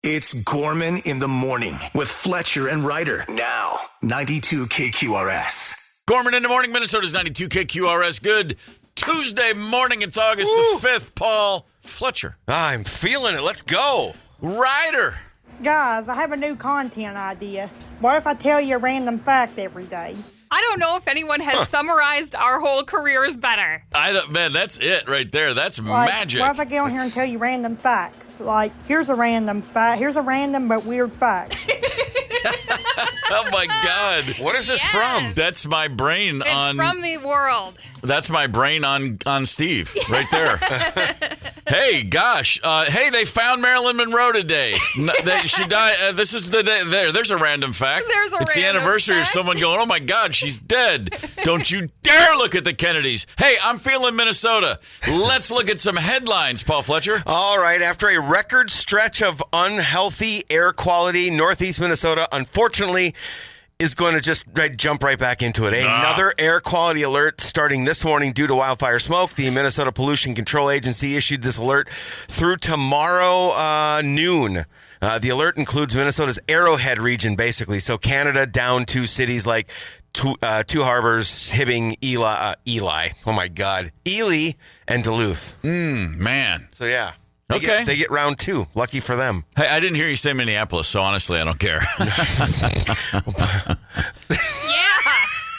It's Gorman in the Morning with Fletcher and Ryder. Now, 92 KQRS. Gorman in the Morning, Minnesota's 92 KQRS. Good Tuesday morning. It's August the 5th. Paul Fletcher. I'm feeling it. Let's go. Ryder. Guys, I have a new content idea. What if I tell you a random fact every day? I don't know if anyone has summarized our whole careers better. Man, that's it right there. That's Like, magic. what if I go in here and tell you random facts? Like, here's a random fact. Here's a random but weird fact. Oh, my God. What is this Yes. from? That's my brain It's from the world. That's my brain on Steve right there. Hey, gosh. Hey, they found Marilyn Monroe today. She died. This is the day. There's a random fact. It's the random anniversary fact. of someone going, oh, my God, she's dead. Don't you dare look at the Kennedys. Hey, I'm feeling Minnesota. Let's look at some headlines, Paul Fletcher. All right. After a record stretch of unhealthy air quality, Northeast Minnesota, unfortunately, is going to just jump right back into it. Another air quality alert starting this morning due to wildfire smoke. The Minnesota Pollution Control Agency issued this alert through tomorrow noon. The alert includes Minnesota's Arrowhead region, basically. So Canada down to cities like Two Harbors, Hibbing, Ely. Oh, my God. Ely and Duluth. Man. So, yeah. Okay. They get round two. Lucky for them. Hey, I didn't hear you say Minneapolis, so honestly, I don't care. Yeah.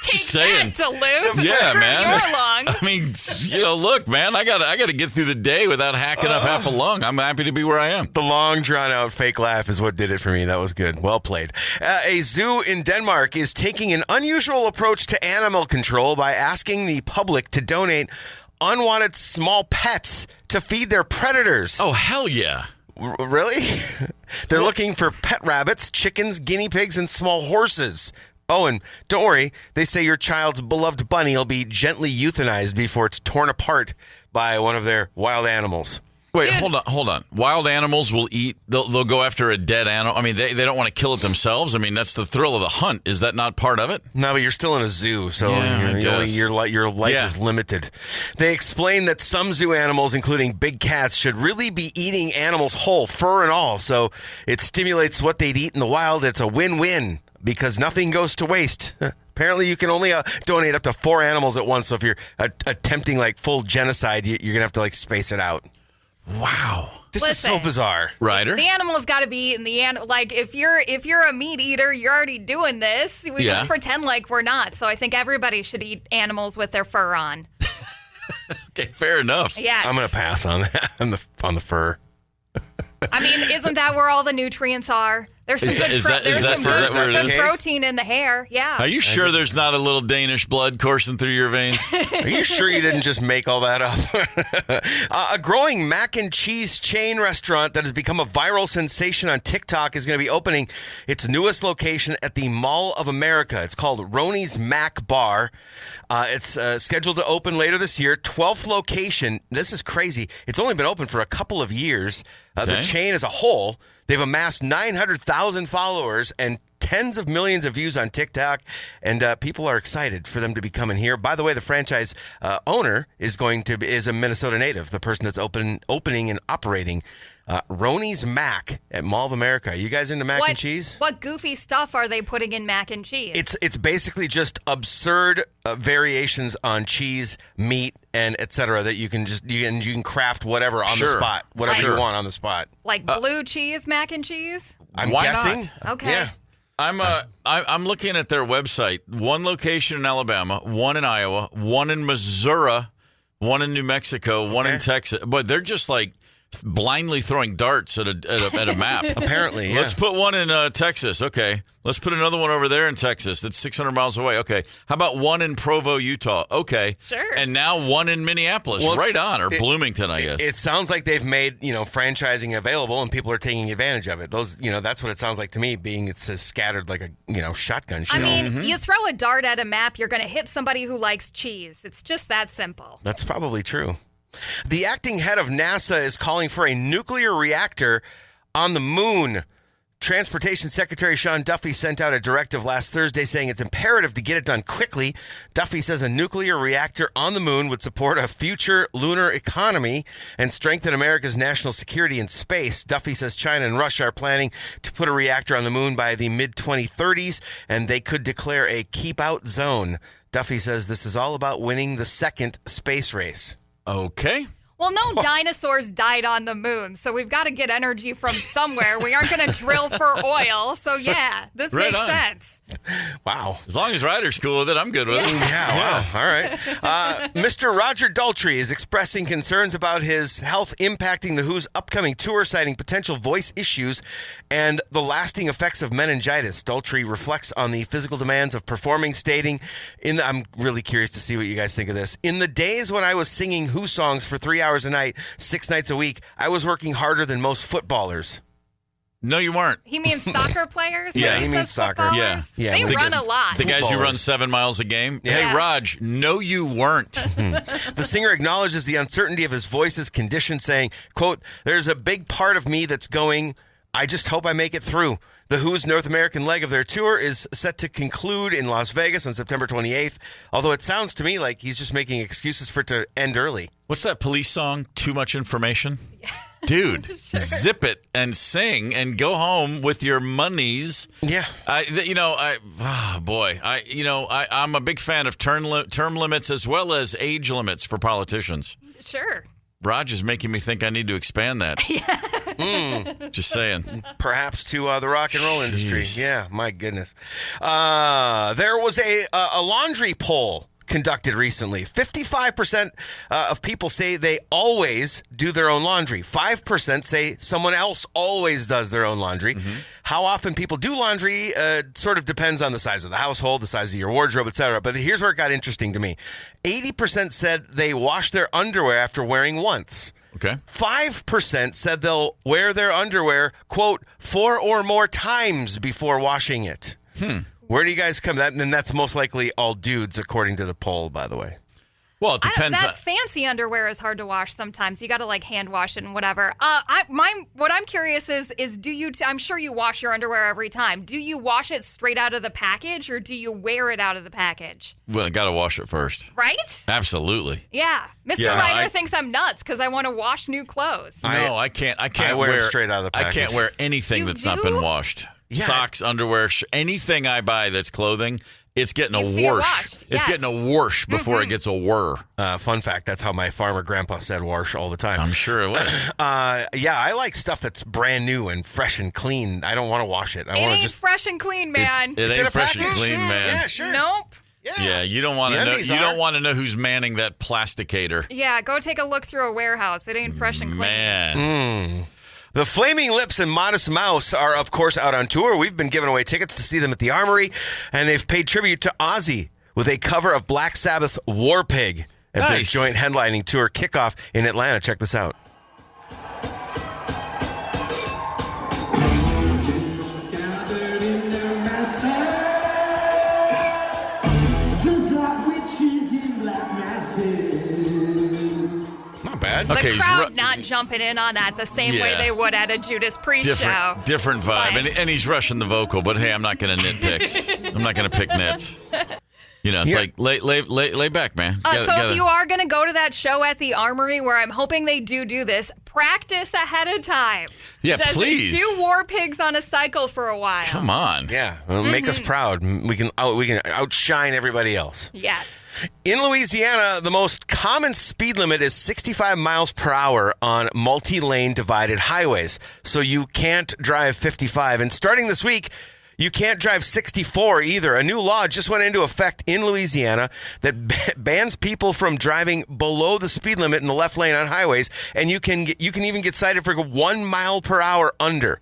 Take saying. that, Duluth. Yeah, man. Your lungs. I mean, look, man, I got to get through the day without hacking up half a lung. I'm happy to be where I am. The long, drawn-out fake laugh is what did it for me. That was good. Well played. A zoo in Denmark is taking an unusual approach to animal control by asking the public to donate unwanted small pets to feed their predators. Oh, hell yeah. Really? They're looking for pet rabbits, chickens, guinea pigs, and small horses. Oh, and don't worry. They say your child's beloved bunny will be gently euthanized before it's torn apart by one of their wild animals. Wait, hold on. Wild animals will eat, they'll go after a dead animal. I mean, they don't want to kill it themselves. I mean, that's the thrill of the hunt. Is that not part of it? No, but you're still in a zoo, so Yeah, your life is limited. They explain that some zoo animals, including big cats, should really be eating animals whole, fur and all. So it stimulates what they'd eat in the wild. It's a win-win because nothing goes to waste. Apparently, you can only donate up to 4 animals at once. So if you're attempting like full genocide, you're going to have to like space it out. Wow. This is so bizarre. Ryder? The animal's got to be eaten. Like if you're a meat eater, you're already doing this. We just pretend like we're not. So I think everybody should eat animals with their fur on. Okay, fair enough. Yeah. I'm going to pass on that on the fur. I mean, isn't that where all the nutrients are? There's some good protein in the hair. Yeah. Are you sure there's not a little Danish blood coursing through your veins? Are you sure you didn't just make all that up? A growing mac and cheese chain restaurant that has become a viral sensation on TikTok is going to be opening its newest location at the Mall of America. It's called Roni's Mac Bar. It's scheduled to open later this year. 12th location. This is crazy. It's only been open for a couple of years. The chain as a whole, they've amassed 900,000 followers and tens of millions of views on TikTok, and people are excited for them to be coming here. By the way, the franchise owner is a Minnesota native, the person that's opening and operating Roni's Mac at Mall of America. You guys into mac and cheese? What goofy stuff are they putting in mac and cheese? It's basically just absurd variations on cheese, meat, and etc. that you can craft whatever on the spot, whatever you want on the spot. Like blue cheese mac and cheese? I'm Why guessing. not? Okay. Yeah. I'm looking at their website. One location in Alabama, one in Iowa, one in Missouri, one in New Mexico, one in Texas. But they're just like blindly throwing darts at a map. Apparently, yeah. Let's put one in Texas. Okay. Let's put another one over there in Texas. That's 600 miles away. Okay. How about one in Provo, Utah? Okay. Sure. And now one in Minneapolis. Well, right on. Or Bloomington, I guess. It sounds like they've made, franchising available and people are taking advantage of it. Those, that's what it sounds like to me, being it's as scattered like a shotgun shell. I mean, you throw a dart at a map, you're going to hit somebody who likes cheese. It's just that simple. That's probably true. The acting head of NASA is calling for a nuclear reactor on the moon Transportation Secretary Sean Duffy sent out a directive last Thursday saying it's imperative to get it done quickly. Duffy says a nuclear reactor on the moon would support a future lunar economy and strengthen America's national security in space. Duffy says China and Russia are planning to put a reactor on the moon by the mid-2030s, and they could declare a keep-out zone. Duffy says this is all about winning the second space race. Okay. Well, no dinosaurs died on the moon, so we've got to get energy from somewhere. We aren't going to drill for oil, so yeah, this Right makes on. sense. Wow. As long as Ryder's cool with it, I'm good with it. Yeah, wow. All right. Mr. Roger Daltrey is expressing concerns about his health impacting The Who's upcoming tour, citing potential voice issues and the lasting effects of meningitis. Daltrey reflects on the physical demands of performing, stating, I'm really curious to see what you guys think of this. In the days when I was singing Who songs for 3 hours a night, 6 nights a week, I was working harder than most footballers. No, you weren't. He means soccer players? Yeah, When he says means soccer. footballers? Yeah. They The run guys- a lot. The guys who run Footballers. 7 miles a game. Yeah. Hey, Raj, no, you weren't. The singer acknowledges the uncertainty of his voice's condition, saying, quote, "There's a big part of me that's going, I just hope I make it through." The Who's North American leg of their tour is set to conclude in Las Vegas on September 28th, although it sounds to me like he's just making excuses for it to end early. What's that police song? Too much information? Dude, zip it and sing and go home with your monies. Yeah. I'm a big fan of term limits as well as age limits for politicians. Sure. Raj is making me think I need to expand that. Just saying. Perhaps to the rock and roll industry. Jeez. Yeah, my goodness. There was a laundry poll conducted recently. 55% of people say they always do their own laundry. 5% say someone else always does their own laundry. How often people do laundry sort of depends on the size of the household, the size of your wardrobe, etc. But here's where it got interesting to me. 80% said they wash their underwear after wearing once. Okay. 5% said they'll wear their underwear, quote, 4 or more times before washing it. Where do you guys come? And that's most likely all dudes, according to the poll, by the way. Well, it depends. That fancy underwear is hard to wash sometimes. You got to like hand wash it and whatever. What I'm curious is do you? I'm sure you wash your underwear every time. Do you wash it straight out of the package or do you wear it out of the package? Well, I got to wash it first. Right? Absolutely. Yeah. Mr. Yeah, Ryder thinks I'm nuts because I want to wash new clothes. No, I can't. I can't wear it straight out of the I package. can't wear anything You that's not do? been washed. Yeah. Socks, underwear, anything I buy that's clothing, it's getting a Needs to get wash. washed, It's yes. getting a wash before it gets a whir. Fun fact, that's how my farmer grandpa said wash all the time. I'm sure it was. Yeah, I like stuff that's brand new and fresh and clean. I don't want to wash it. I It want to ain't just... fresh and clean, man. It It's in ain't a fresh and package. clean, man. Yeah, sure. Nope. Yeah, you don't want to The know. undies You are. don't want to know who's manning that plasticator. Yeah, go take a look through a warehouse. It ain't fresh and clean. Man, The Flaming Lips and Modest Mouse are, of course, out on tour. We've been giving away tickets to see them at the Armory, and they've paid tribute to Ozzy with a cover of Black Sabbath's War Pig at their Nice. joint headlining tour kickoff in Atlanta. Check this out. Not bad. The Okay, he's crowd not jumping in on that the same way Yeah. they would at a Judas Priest show. different vibe, But- and he's rushing the vocal. But hey, I'm not going to nitpicks. I'm not going to pick nits. You know, it's Yeah. like lay back, man. If you are going to go to that show at the Armory, where I'm hoping they do this, practice ahead of time. Yeah, Just please. do War Pigs on a cycle for a while. Come on. Yeah, well, make us proud. We can outshine everybody else. Yes. In Louisiana, the most common speed limit is 65 miles per hour on multi-lane divided highways. So you can't drive 55. And starting this week, you can't drive 64 either. A new law just went into effect in Louisiana that bans people from driving below the speed limit in the left lane on highways. And you can even get cited for 1 mile per hour under.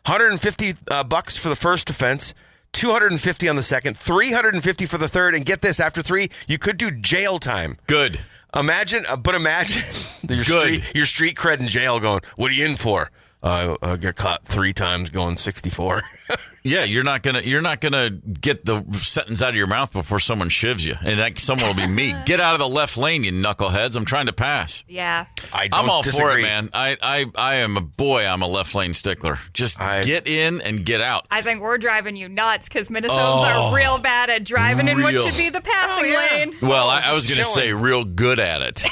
$150 for the first offense. $250 on the second, $350 for the third, and get this, after 3, you could do jail time. Good. Imagine your street cred in jail going, what are you in for? I got caught 3 times going 64. Yeah, you're not gonna get the sentence out of your mouth before someone shivs you, and that someone will be me. Get out of the left lane, you knuckleheads! I'm trying to pass. Yeah, I'm all for it, man. I'm a left lane stickler. Just get in and get out. I think we're driving you nuts because Minnesotans are real bad at driving in what should be the passing lane. Well, I was going to say real good at it.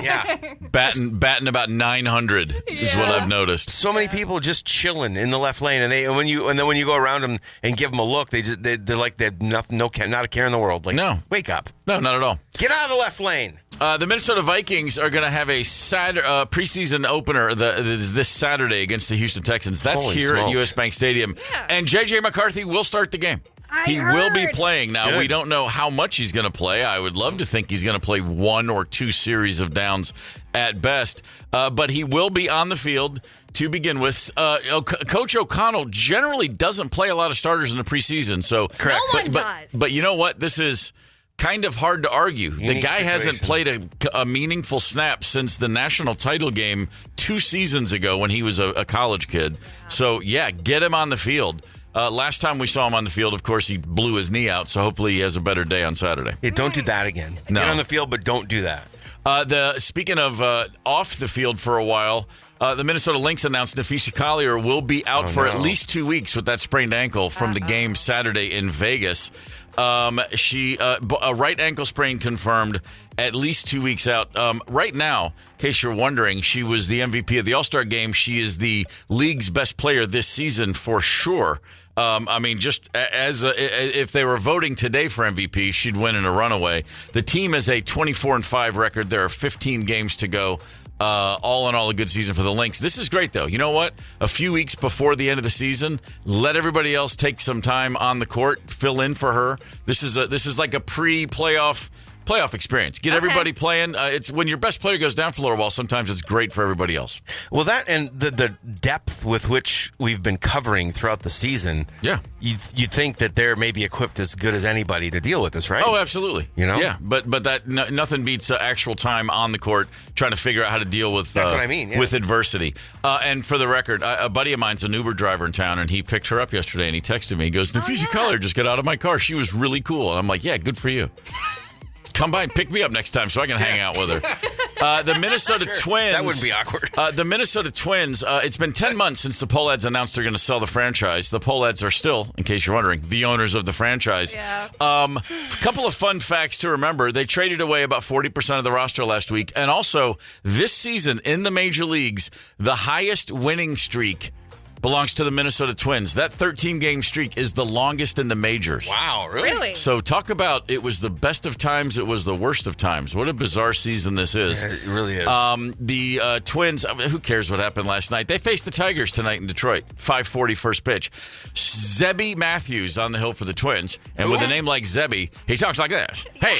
Yeah. Batting about 900 is what I've noticed. So many people just chilling in the left lane, and then when you go around them and give them a look, they're like they're not a care in the world. Like, no, wake up. No, not at all. Get out of the left lane. The Minnesota Vikings are going to have a preseason opener this Saturday against the Houston Texans. That's here at US Bank Stadium. Yeah. And J.J. McCarthy will start the game. He will be playing. Now, we don't know how much he's going to play. I would love to think he's going to play 1 or 2 series of downs at best. But he will be on the field to begin with. Coach O'Connell generally doesn't play a lot of starters in the preseason. So, correct. No one does. But you know what? This is kind of hard to argue. The guy hasn't played a meaningful snap since the national title game 2 seasons ago when he was a college kid. So, yeah, get him on the field. Last time we saw him on the field, of course, he blew his knee out, so hopefully he has a better day on Saturday. Yeah, don't do that again. No. Get on the field, but don't do that. Speaking of off the field for a while, the Minnesota Lynx announced Nafisa Collier will be out for at least 2 weeks with that sprained ankle from the game Saturday in Vegas. She a right ankle sprain confirmed, at least 2 weeks out. Right now, in case you're wondering, she was the MVP of the All-Star game. She is the league's best player this season for sure. I mean, just if they were voting today for MVP, she'd win in a runaway. The team has a 24-5 record. There are 15 games to go. All in all, a good season for the Lynx. This is great, though. You know what? A few weeks before the end of the season, let everybody else take some time on the court, fill in for her. This is like a pre-playoff experience. Get everybody playing. It's when your best player goes down for a little while, sometimes it's great for everybody else. Well, that and the depth with which we've been covering throughout the season. Yeah. You'd think that they're maybe equipped as good as anybody to deal with this, right? Oh, absolutely. You know? Yeah, but that nothing beats actual time on the court trying to figure out how to deal with That's what I mean, yeah. with adversity. And for the record, a buddy of mine's an Uber driver in town, and he picked her up yesterday, and he texted me. He goes, Nafisa Collier just got out of my car. She was really cool. And I'm like, yeah, good for you. Come by and pick me up next time so I can hang out with her. The Minnesota Twins. That wouldn't be awkward. The Minnesota Twins, it's been 10 months since the Pohlads announced they're going to sell the franchise. The Pohlads are still, in case you're wondering, the owners of the franchise. Yeah. A couple of fun facts to remember. They traded away about 40% of the roster last week. And also, this season in the major leagues, the highest winning streak belongs to the Minnesota Twins. That 13-game streak is the longest in the majors. Wow, really? So talk about it was the best of times, it was the worst of times. What a bizarre season this is. Yeah, it really is. The Twins, who cares what happened last night? They face the Tigers tonight in Detroit. 5:40 first pitch. Zebby Matthews on the hill for the Twins. And with a name like Zebby, he talks like this. Hey,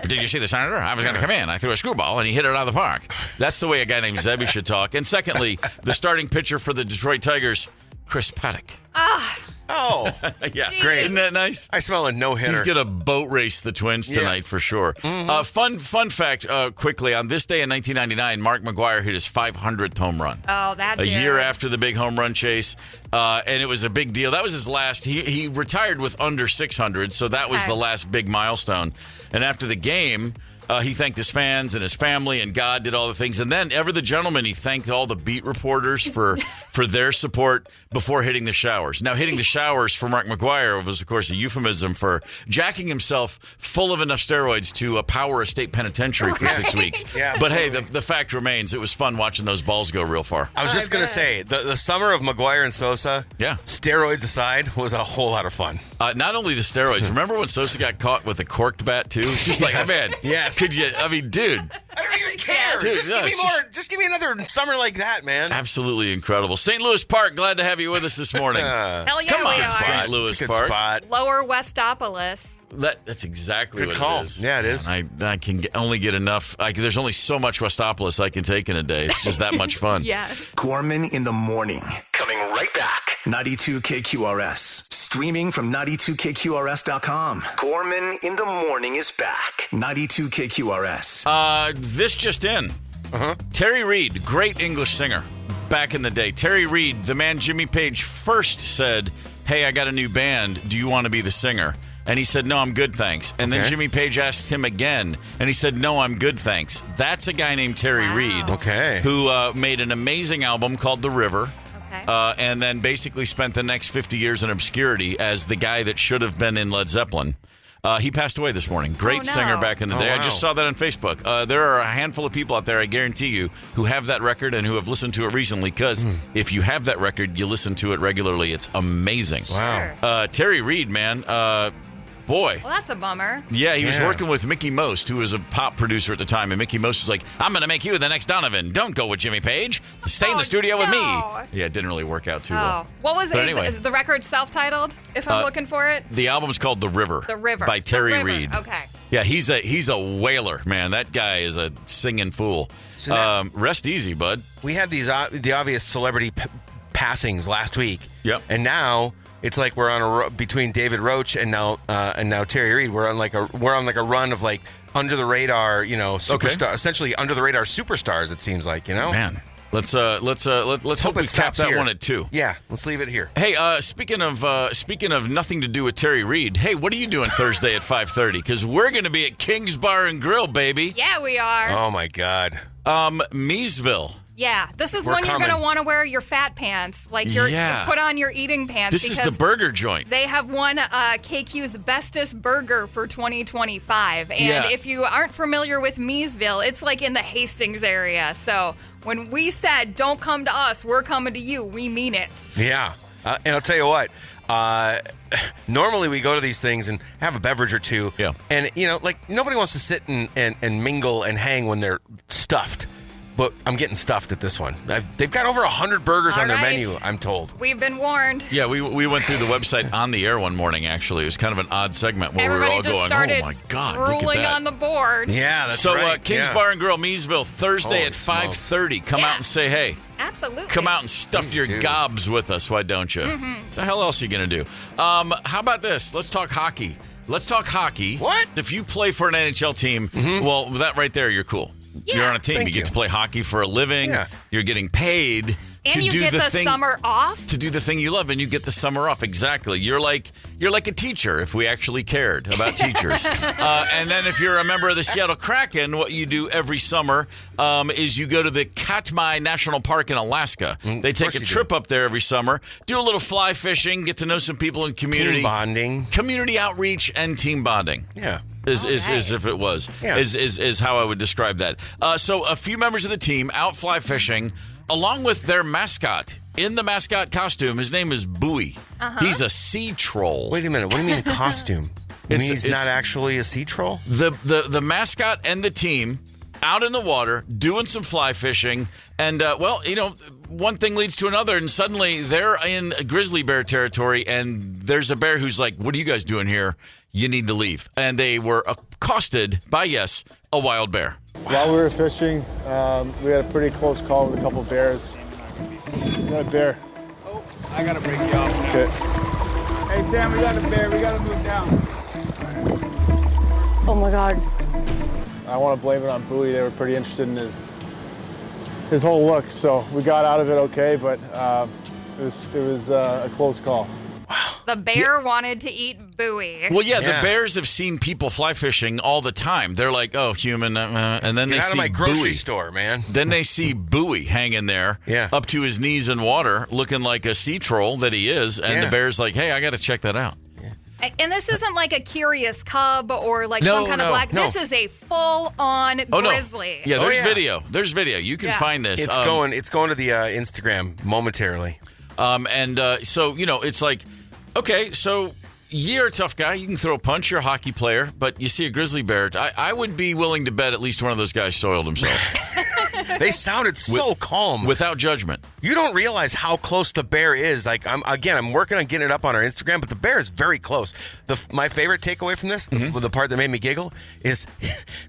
did you see the Senator? I was going to come in. I threw a screwball and he hit it out of the park. That's the way a guy named Zebby should talk. And secondly, the starting pitcher for the Detroit Tigers, Chris Paddock. Oh, yeah, great. Isn't that nice? I smell a no-hitter. He's going to boat race the Twins tonight for sure. Mm-hmm. Fun fact, quickly, on this day in 1999, Mark McGwire hit his 500th home run. Oh, that's a year after the big home run chase, and it was a big deal. That was his last. He retired with under 600, so that was the last big milestone. And after the game, he thanked his fans and his family, and God did all the things. And then, ever the gentleman, he thanked all the beat reporters for their support before hitting the showers. Now, hitting the showers for Mark McGwire was, of course, a euphemism for jacking himself full of enough steroids to power a state penitentiary for 6 weeks. Yeah, but hey, the fact remains, it was fun watching those balls go real far. I was just going to say, the summer of McGwire and Sosa, steroids aside, was a whole lot of fun. Not only the steroids. Remember when Sosa got caught with a corked bat, too? It's just like, man, could you? I mean, dude. I don't even care. Dude, just give me more. Just give me another summer like that, man. Absolutely incredible. St. Louis Park, glad to have you with us this morning. Hell yeah, Come on, we are. St. Louis Park. Spot. Lower Westopolis. That's exactly what call. it is. Yeah, it is. I can only get enough. There's only so much Westopolis I can take in a day. It's just that much fun. Yeah. Gorman in the morning. Coming right back. 92 KQRS. Streaming from 92KQRS.com. Gorman in the morning is back. 92 KQRS. This just in. Terry Reid, great English singer. back in the day. Terry Reid, the man Jimmy Page first said, hey, I got a new band. Do you want to be the singer? And he said, no, I'm good, thanks. And then Jimmy Page asked him again, and he said, no, I'm good, thanks. That's a guy named Terry Reid, who made an amazing album called The River, and then basically spent the next 50 years in obscurity as the guy that should have been in Led Zeppelin. He passed away this morning. Great singer back in the day. Wow. I just saw that on Facebook. There are a handful of people out there, I guarantee you, who have that record and who have listened to it recently, because if you have that record, you listen to it regularly. It's amazing. Wow. Terry Reid, man. Boy. Well, that's a bummer. Yeah, he was working with Mickey Most, who was a pop producer at the time, and Mickey Most was like, I'm going to make you the next Donovan. Don't go with Jimmy Page. Stay in the studio with me. Yeah, it didn't really work out too well. What was it? Anyway. Is the record self-titled, if I'm looking for it? The album's called The River. The River. By Terry Reid. Okay. Yeah, he's a whaler, man. That guy is a singing fool. So rest easy, bud. We had the obvious celebrity passings last week. Yep. And now it's like we're on between David Roach and now Terry Reid. We're on like a run of like under the radar, superstar, essentially under the radar superstars. It seems like, Man, let's hope we cap that one at 2. Yeah, let's leave it here. Hey, speaking of nothing to do with Terry Reid, hey, what are you doing Thursday at 5:30? Because we're going to be at King's Bar and Grill, baby. Yeah, we are. Oh my God. Meesville. Yeah, this is when you're going to want to wear your fat pants, like you put on your eating pants. This is the burger joint. They have won KQ's bestest burger for 2025. And if you aren't familiar with Meesville, it's like in the Hastings area. So when we said, don't come to us, we're coming to you, we mean it. Yeah. And I'll tell you what, normally we go to these things and have a beverage or two. Yeah. And, like nobody wants to sit and mingle and hang when they're stuffed. But I'm getting stuffed at this one. They've got over 100 burgers on their menu, I'm told. We've been warned. Yeah, we went through the website on the air one morning, actually. It was kind of an odd segment where we were all going, oh, my God, look at rolling that. on the board. Yeah, that's right. So King's Bar and Grill, Meesville, Thursday at 5:30. Come out and say hey. Absolutely. Come out and stuff your gobs with us, why don't you? The hell else are you going to do? How about this? Let's talk hockey. Let's talk hockey. What? If you play for an NHL team, well, that right there, you're cool. Yeah. You're on a team. You get to play hockey for a living. Yeah. You're getting paid and you get the summer off. To do the thing you love, and you get the summer off. Exactly. You're like a teacher if we actually cared about teachers. And then if you're a member of the Seattle Kraken, what you do every summer is you go to the Katmai National Park in Alaska. They take a trip up there every summer, do a little fly fishing, get to know some people in community. Team bonding. Community outreach and team bonding. Yeah. Is if it was. Yeah. Is how I would describe that. So a few members of the team out fly fishing, along with their mascot. In the mascot costume, his name is Bowie. He's a sea troll. Wait a minute. What do you mean a costume? You mean he's not actually a sea troll? The mascot and the team out in the water doing some fly fishing. And, one thing leads to another, and suddenly they're in grizzly bear territory, and there's a bear who's like, what are you guys doing here? You need to leave. And they were accosted by, a wild bear. While we were fishing, we had a pretty close call with a couple bears. We got a bear. Oh, I got to break you off. Okay. Hey, Sam, we got a bear. We got to move down. Oh, my God. I want to blame it on Bowie. They were pretty interested in his whole look, so we got out of it okay, but it was a close call. The bear wanted to eat Bowie. Well, the bears have seen people fly fishing all the time. They're like, oh, human, and then Get they out see of my grocery Bowie. store, man. Then they see Bowie hanging there, up to his knees in water, looking like a sea troll that he is, and the bear's like, hey, I got to check that out. And this isn't like a curious cub or like some kind of black. No. This is a full-on grizzly. Yeah, there's video. There's video. You can find this. It's going to the Instagram momentarily. So it's like, okay, so you're a tough guy. You can throw a punch. You're a hockey player, but you see a grizzly bear. I would be willing to bet at least one of those guys soiled himself. They sounded so calm. Without judgment. You don't realize how close the bear is. Like, I'm working on getting it up on our Instagram, but the bear is very close. My favorite takeaway from this, the part that made me giggle, is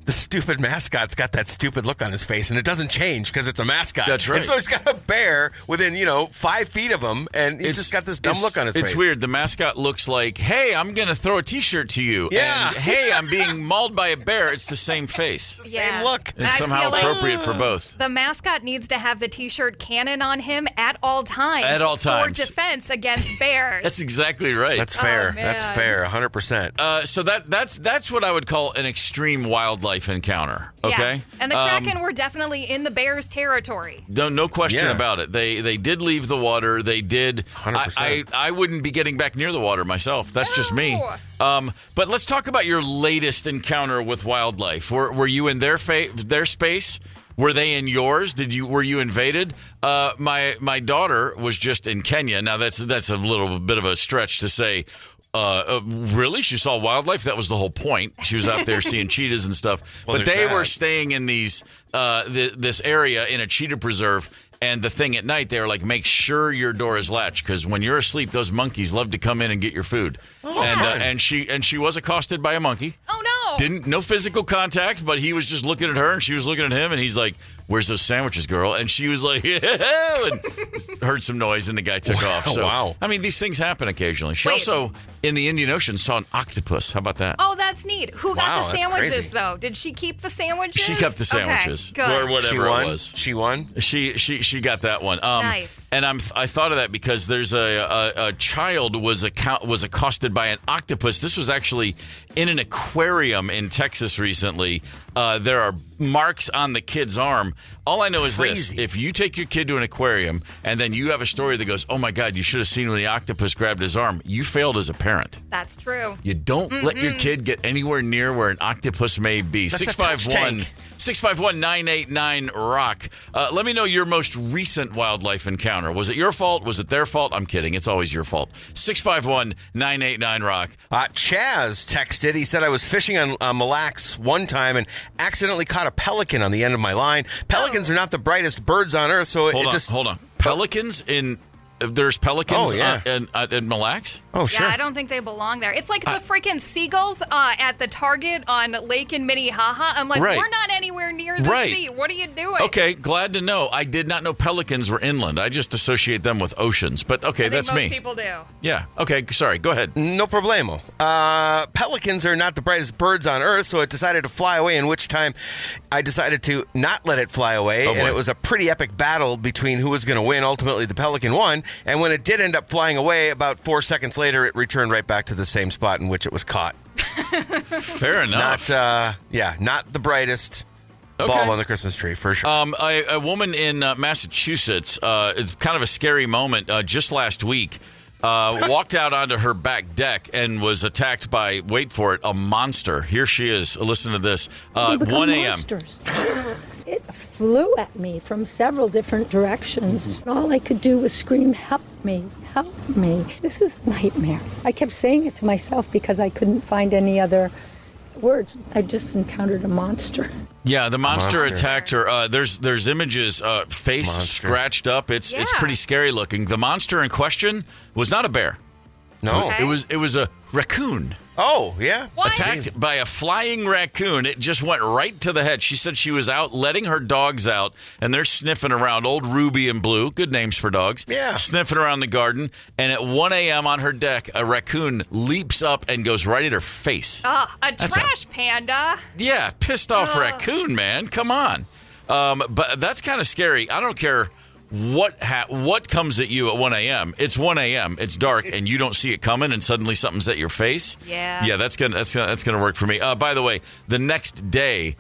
the stupid mascot's got that stupid look on his face, and it doesn't change because it's a mascot. That's right. And so he's got a bear within, 5 feet of him, and he's just got this dumb look on his face. It's weird. The mascot looks like, hey, I'm going to throw a T-shirt to you. Yeah. And, hey, I'm being mauled by a bear. It's the same face. Same look. It's somehow appropriate for both. both. The mascot needs to have the T-shirt cannon on him at all times. At all times. For defense against bears. That's exactly right. That's fair. man. That's fair. 100%. So that's what I would call an extreme wildlife encounter. Okay. Yeah. And the Kraken were definitely in the bears' territory. No question about it. They did leave the water. They did. 100%. I wouldn't be getting back near the water myself. That's just me. But let's talk about your latest encounter with wildlife. Were you in their space? Were they in yours? Were you invaded? My daughter was just in Kenya. Now that's a little bit of a stretch to say. Really? She saw wildlife? That was the whole point. She was out there seeing cheetahs and stuff. Well, but they were staying in this area in a cheetah preserve. And the thing at night, they were like, make sure your door is latched because when you're asleep, those monkeys love to come in and get your food. And she was accosted by a monkey. Oh no! No physical contact, but he was just looking at her and she was looking at him and he's like, "Where's those sandwiches, girl?" And she was like, "Yeah," and heard some noise and the guy took off. So, wow. I mean, these things happen occasionally. She also in the Indian Ocean saw an octopus. How about that? Oh, that's neat. Who got the that's sandwiches crazy. though? Did she keep the sandwiches? She kept the sandwiches, Okay, good. or whatever She won? it was. She won? She got that one. Nice. And I thought of that because there's a child was accosted by an octopus. This was actually in an aquarium in Texas recently. There are marks on the kid's arm. All I know is this: if you take your kid to an aquarium and then you have a story that goes, "Oh my God, you should have seen when the octopus grabbed his arm," you failed as a parent. That's true. You don't let your kid get anywhere near where an octopus may be. That's a touch tank. 651-989-ROCK. Let me know your most recent wildlife encounter. Was it your fault? Was it their fault? I'm kidding. It's always your fault. 651-989-ROCK. Chaz texted. He said, I was fishing on Mille Lacs one time and accidentally caught a pelican on the end of my line. Pelicans are not the brightest birds on earth, so Hold on. Pelicans in... There's pelicans in Mille Lacs? Oh, sure. Yeah, I don't think they belong there. It's like the freaking seagulls at the Target on Lake in Minnehaha. I'm like, Right. we're not anywhere near the sea. What are you doing? Okay, glad to know. I did not know pelicans were inland. I just associate them with oceans. But okay, I think that's most me. people do. Yeah. Okay, sorry. Go ahead. No problemo. Pelicans are not the brightest birds on earth, so it decided to fly away, in which time I decided to not let it fly away, and it was a pretty epic battle between who was going to win. Ultimately, the pelican won, and when it did end up flying away, about 4 seconds later, it returned right back to the same spot in which it was caught. Fair enough. Not the brightest bulb on the Christmas tree, for sure. A woman in Massachusetts, it's kind of a scary moment, just last week, walked out onto her back deck and was attacked by, wait for it, a monster. Here she is. Listen to this. 1 a.m. Monsters. It flew at me from several different directions. All I could do was scream, "Help me, help me." This is a nightmare. I kept saying it to myself because I couldn't find any other words. I just encountered a monster. Yeah, the monster attacked her. There's images, face scratched up. It's pretty scary looking. The monster in question was not a bear. No. Okay. It was a raccoon. Oh, yeah. What? Attacked by a flying raccoon. It just went right to the head. She said she was out letting her dogs out, and they're sniffing around. Old Ruby and Blue, good names for dogs. Yeah. Sniffing around the garden, and at 1 a.m. on her deck, a raccoon leaps up and goes right at her face. A trash panda. Yeah, pissed off raccoon, man. Come on. But that's kind of scary. I don't care what comes at you at 1 a.m. It's 1 a.m. It's dark, and you don't see it coming, and suddenly something's at your face. Yeah. That's gonna work for me. By the way, the next day,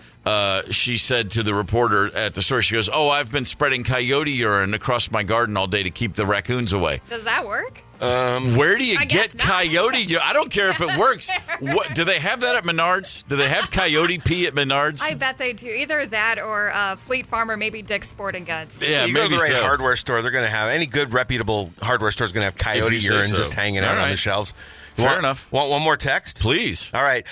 she said to the reporter at the store, she goes, "Oh, I've been spreading coyote urine across my garden all day to keep the raccoons away." Does that work? Where do you I get guess not. coyote urine? I don't care if it works. What do they have that at Menards? Do they have coyote pee at Menards? I bet they do. Either that or Fleet Farm or maybe Dick's Sporting Goods. Yeah, you go to the maybe right so. hardware store, they're going to have any good reputable hardware store is going to have coyote If you say urine so. just hanging out All on right. the shelves. Fair enough. Want one more text? Please. All right.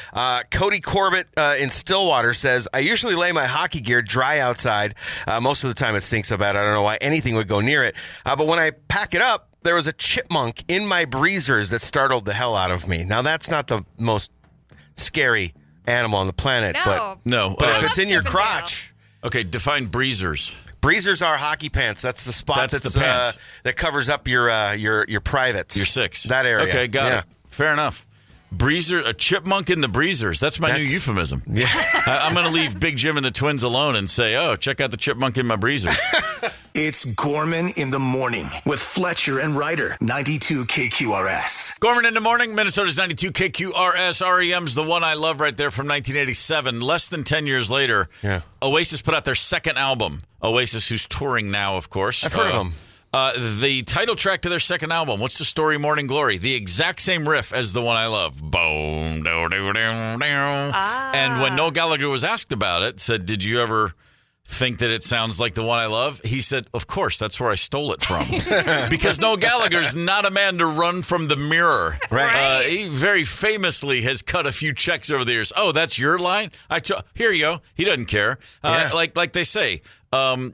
Cody Corbett in Stillwater says, I usually lay my hockey gear dry outside. Most of the time it stinks so bad I don't know why anything would go near it. But when I pack it up, there was a chipmunk in my breezers that startled the hell out of me. Now, that's not the most scary animal on the planet. No. But I if it's in your Chip and Dale. crotch... Okay, define breezers. Breezers are hockey pants. That's the spot That's the pants. that covers up your privates. Your six. That area. Okay, got it. Fair enough. A chipmunk in the breezers. That's my new euphemism. Yeah. I'm going to leave Big Jim and the twins alone and say, oh, check out the chipmunk in my breezers. It's Gorman in the Morning with Fletcher and Ryder, 92 KQRS. Gorman in the Morning, Minnesota's 92 KQRS. REM's The One I Love right there from 1987. Less than 10 years later, Oasis put out their second album. Oasis, who's touring now, of course. I've heard of them. The title track to their second album, what's the story, Morning Glory? The exact same riff as The One I Love. Boom, do, do, do, do. And when Noel Gallagher was asked about it, said, did you ever think that it sounds like The One I Love? He said, of course, that's where I stole it from. Because Noel Gallagher's not a man to run from the mirror. Right. He very famously has cut a few checks over the years. Oh, that's your line? Here you go. He doesn't care. Like they say, a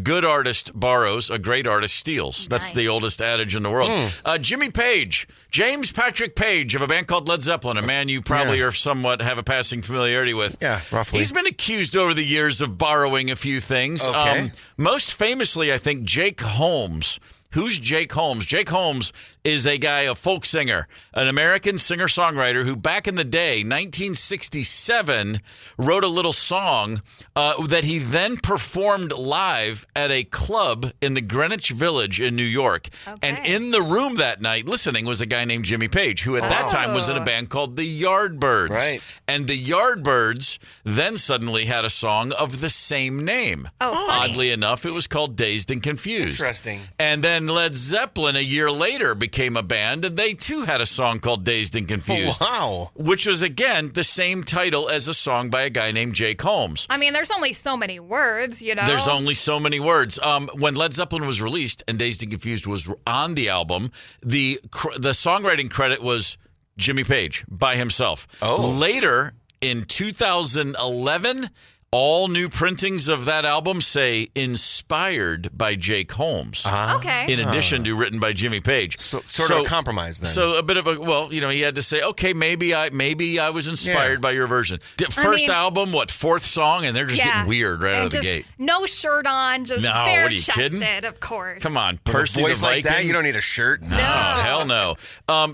good artist borrows, a great artist steals. That's the oldest adage in the world. Jimmy Page, James Patrick Page of a band called Led Zeppelin, a man you probably are somewhat have a passing familiarity with. Yeah, roughly. He's been accused over the years of borrowing a few things. Okay. Most famously, I think, Jake Holmes. Who's Jake Holmes? Jake Holmes is a guy, a folk singer, an American singer-songwriter who back in the day, 1967, wrote a little song that he then performed live at a club in the Greenwich Village in New York. Okay. And in the room that night, listening, was a guy named Jimmy Page, who at that time was in a band called the Yardbirds. Right. And the Yardbirds then suddenly had a song of the same name. Oddly enough, it was called Dazed and Confused. Interesting. And then Led Zeppelin a year later became a band, and they too had a song called Dazed and Confused. Wow. Which was, again, the same title as a song by a guy named Jake Holmes. I mean, there's only so many words, you know? There's only so many words. When Led Zeppelin was released and Dazed and Confused was on the album, the songwriting credit was Jimmy Page by himself. Later, in 2011... all new printings of that album say inspired by Jake Holmes. Okay. In addition to written by Jimmy Page. So sort of a compromise then. So a bit of a, he had to say, okay, maybe I was inspired by your version. First album, fourth song, and they're just getting weird right out of the gate. No shirt on, just bare-chested, of course. Come on, Percy the Viking. Like that, you don't need a shirt. No, hell no.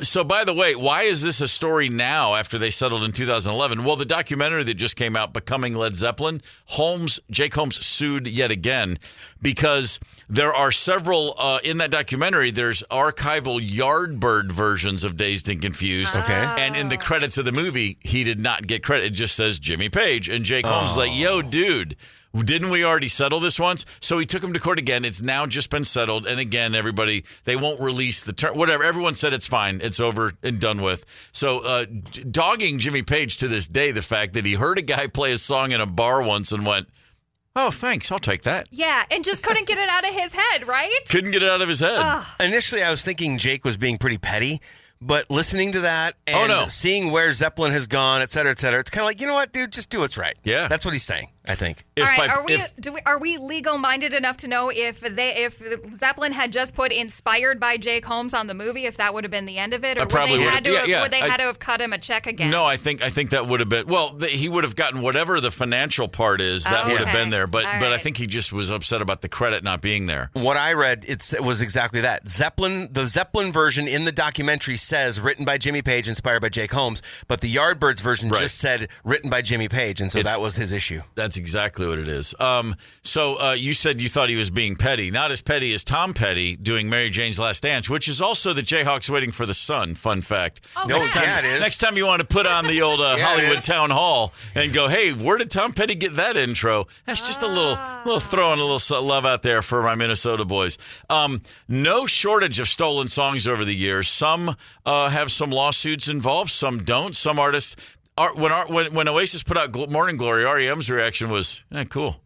So by the way, why is this a story now after they settled in 2011? Well, the documentary that just came out, Becoming Led Zeppelin, Jake Holmes sued yet again because there are several in that documentary. There's archival Yardbird versions of Dazed and Confused. Okay. And in the credits of the movie, he did not get credit. It just says Jimmy Page. And Jake Holmes is like, yo, dude, didn't we already settle this once? So he took him to court again. It's now just been settled. And again, they won't release the term. Whatever. Everyone said it's fine. It's over and done with. So dogging Jimmy Page to this day, the fact that he heard a guy play a song in a bar once and went, oh, thanks. I'll take that. Yeah, and just couldn't get it out of his head, right? Couldn't get it out of his head. Initially, I was thinking Jake was being pretty petty. But listening to that and seeing where Zeppelin has gone, et cetera, it's kind of like, you know what, dude, just do what's right. Yeah. That's what he's saying, I think. All right, are we legal-minded enough to know if Zeppelin had just put inspired by Jake Holmes on the movie, if that would have been the end of it? Or would they had to have cut him a check again? No, I think that would have been, he would have gotten whatever the financial part is, that would have been there. But I think he just was upset about the credit not being there. What I read, it was exactly that. The Zeppelin version in the documentary says written by Jimmy Page, inspired by Jake Holmes, but the Yardbirds version just said written by Jimmy Page, and so that was his issue. That's exactly what it is. So you said you thought he was being petty. Not as petty as Tom Petty doing Mary Jane's Last Dance, which is also the Jayhawks Waiting for the Sun. Fun fact. It is. Next time you want to put on the old Hollywood Town Hall and go, hey, where did Tom Petty get that intro? That's just a little throwing a little love out there for my Minnesota boys. No shortage of stolen songs over the years. Some have some lawsuits involved. Some don't. Some artists when Oasis put out Morning Glory, REM's reaction was cool.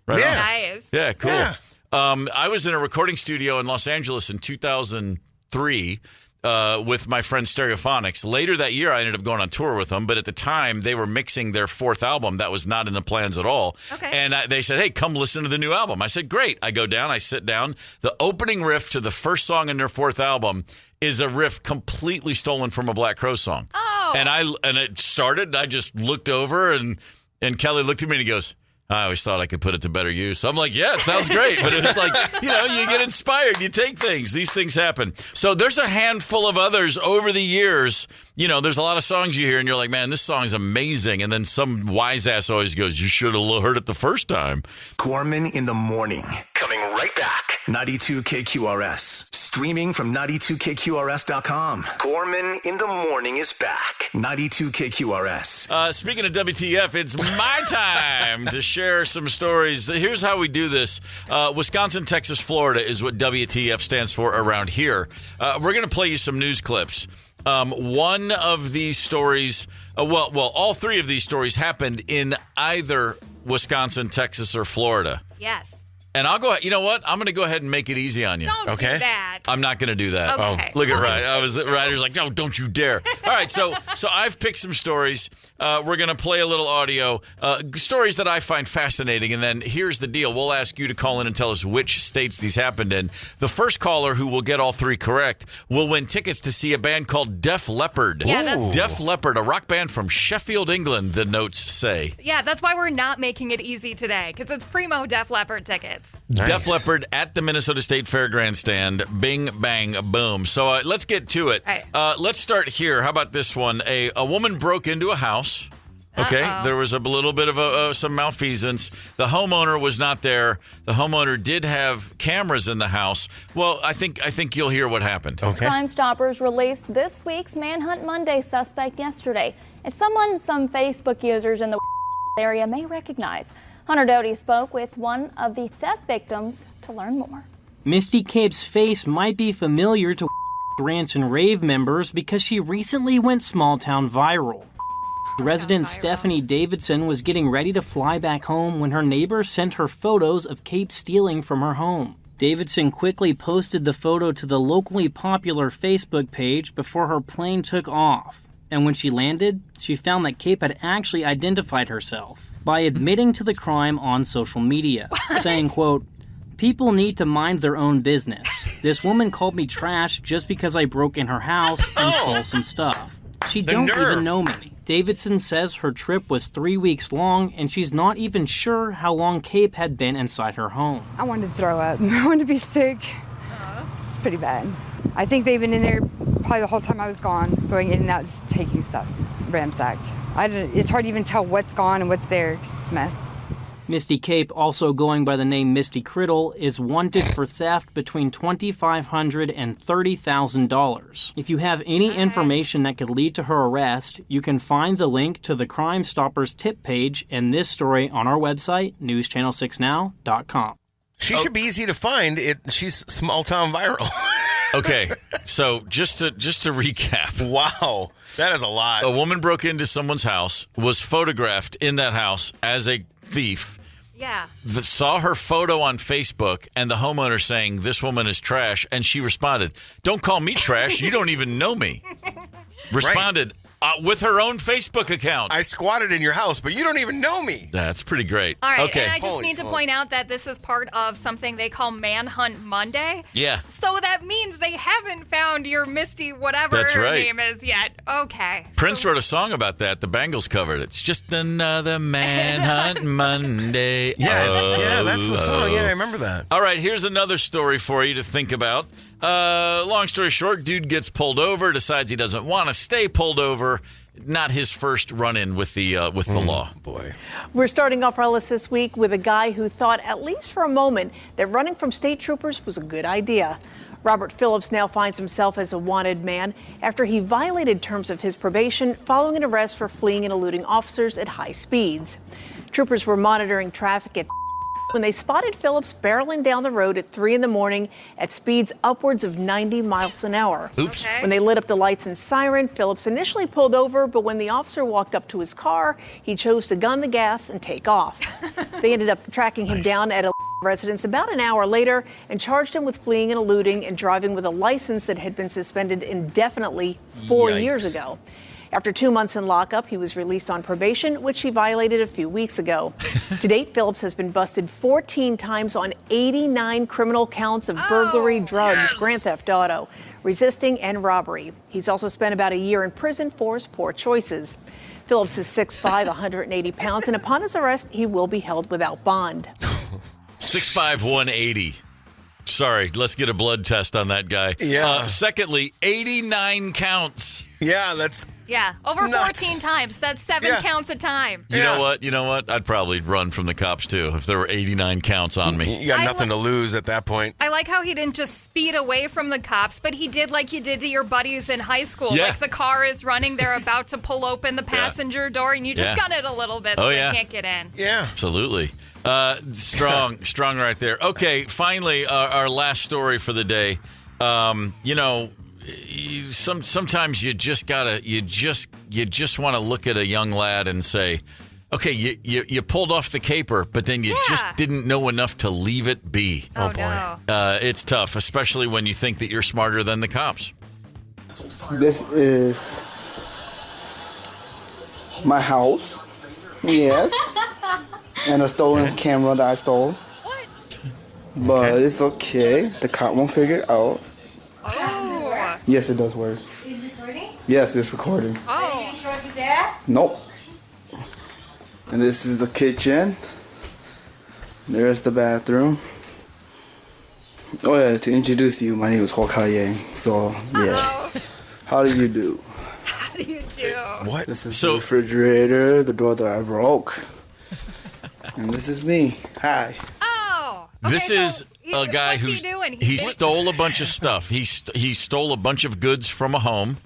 Right on. Nice. Yeah, cool. Yeah. I was in a recording studio in Los Angeles in 2003 with my friend Stereophonics. Later that year, I ended up going on tour with them, but at the time, they were mixing their fourth album. That was not in the plans at all. Okay. And they said, hey, come listen to the new album. I said, great. I go down, I sit down. The opening riff to the first song in their fourth album is a riff completely stolen from a Black Crowes song. Oh. And it started, I just looked over, and Kelly looked at me and he goes, I always thought I could put it to better use. I'm like, yeah, it sounds great. But it's like, you get inspired. You take things. These things happen. So there's a handful of others over the years. There's a lot of songs you hear and you're like, man, this song's amazing. And then some wise ass always goes, you should have heard it the first time. Gorman in the morning. Coming right back. 92 KQRS. Streaming from 92KQRS.com. Gorman in the morning is back. 92 KQRS. Speaking of WTF, it's my time to share some stories. Here's how we do this. Wisconsin, Texas, Florida is what WTF stands for around here. We're going to play you some news clips. One of these stories, all three of these stories happened in either Wisconsin, Texas, or Florida. Yes. And I'll go ahead. You know what? I'm going to go ahead and make it easy on you. Don't do that. I'm not going to do that. Okay. Oh, look at Ryder's like, no, don't you dare. All right, so I've picked some stories. We're going to play a little audio, stories that I find fascinating. And then here's the deal. We'll ask you to call in and tell us which states these happened in. The first caller who will get all three correct will win tickets to see a band called Def Leppard. Yeah, that's Def Leppard, a rock band from Sheffield, England, the notes say. Yeah, that's why we're not making it easy today, because it's primo Def Leppard tickets. Nice. Def Leppard at the Minnesota State Fair Grandstand. Bing, bang, boom. So let's get to it. Right. Let's start here. How about this one? A woman broke into a house. Okay, There was a little bit of some malfeasance. The homeowner was not there. The homeowner did have cameras in the house. Well, I think you'll hear what happened. Okay. Crime Stoppers released this week's Manhunt Monday suspect yesterday. It's someone some Facebook users in the area may recognize. Hunter Doty spoke with one of the theft victims to learn more. Misty Cape's face might be familiar to rants and rave members because she recently went small-town viral. Resident Stephanie Davidson was getting ready to fly back home when her neighbor sent her photos of Cape stealing from her home. Davidson quickly posted the photo to the locally popular Facebook page before her plane took off. And when she landed, she found that Cape had actually identified herself by admitting to the crime on social media, saying, quote, "People need to mind their own business. This woman called me trash just because I broke in her house and stole some stuff. She don't even know me." Davidson says her trip was 3 weeks long, and she's not even sure how long Cape had been inside her home. I wanted to throw up. I wanted to be sick. It's pretty bad. I think they've been in there probably the whole time I was gone, going in and out, just taking stuff, ransacked. It's hard to even tell what's gone and what's there. It's a mess. Misty Cape, also going by the name Misty Criddle, is wanted for theft between $2,500 and $30,000. If you have any information that could lead to her arrest, you can find the link to the Crime Stoppers tip page and this story on our website, newschannel6now.com. She should be easy to find. She's small town viral. Okay, so just to recap. Wow, that is a lot. A woman broke into someone's house, was photographed in that house as a thief. Yeah. Saw her photo on Facebook and the homeowner saying, "This woman is trash," and she responded, "Don't call me trash. You don't even know me." Responded with her own Facebook account. I squatted in your house, but you don't even know me. That's pretty great. All right, okay. and I just need to point out that this is part of something they call Manhunt Monday. Yeah. So that means they haven't found your Misty whatever That's her right. name is yet. Okay. Prince wrote a song about that. The Bangles covered it. It's just another Manhunt Monday. Yeah, that's the song. Yeah, I remember that. All right, here's another story for you to think about. Long story short, dude gets pulled over, decides he doesn't want to stay pulled over. Not his first run-in with the law. Boy. We're starting off our list this week with a guy who thought, at least for a moment, that running from state troopers was a good idea. Robert Phillips now finds himself as a wanted man after he violated terms of his probation following an arrest for fleeing and eluding officers at high speeds. Troopers were monitoring traffic at when they spotted Phillips barreling down the road at 3 in the morning at speeds upwards of 90 miles an hour. Oops. Okay. When they lit up the lights and siren, Phillips initially pulled over, but when the officer walked up to his car, he chose to gun the gas and take off. They ended up tracking him down at a residence about an hour later and charged him with fleeing and eluding and driving with a license that had been suspended indefinitely 4 years ago. After 2 months in lockup, he was released on probation, which he violated a few weeks ago. To date, Phillips has been busted 14 times on 89 criminal counts of burglary, drugs, grand theft auto, resisting, and robbery. He's also spent about a year in prison for his poor choices. Phillips is 6'5", 180 pounds, and upon his arrest, he will be held without bond. 6'5", 180. Sorry, let's get a blood test on that guy. Yeah. Secondly, 89 counts. Yeah, that's... Yeah, over nuts. 14 times. That's 7 counts a time. You know what? You know what? I'd probably run from the cops, too, if there were 89 counts on me. You got nothing to lose at that point. I like how he didn't just speed away from the cops, but he did like you did to your buddies in high school. Yeah. Like the car is running, they're about to pull open the passenger door, and you just gun it a little bit so they can't get in. Yeah. Absolutely. Strong right there. Okay, finally, our last story for the day. Sometimes you just want to look at a young lad and say, okay, you pulled off the caper, but then you just didn't know enough to leave it be. Oh boy. No. It's tough, especially when you think that you're smarter than the cops. This is my house. Yes. And a stolen camera that I stole. What? But it's okay. The cop won't figure it out. Oh. Yes, it does work. Is it recording? Yes, it's recording. Oh. Are you sure to that? Nope. And this is the kitchen. There's the bathroom. Oh yeah, to introduce you, my name is Hawkai Yang. So yeah. How do you do? How do you do? What? This is the refrigerator, the door that I broke. And this is me. Hi. Oh. This is a guy who he stole a bunch of stuff. He stole a bunch of goods from a home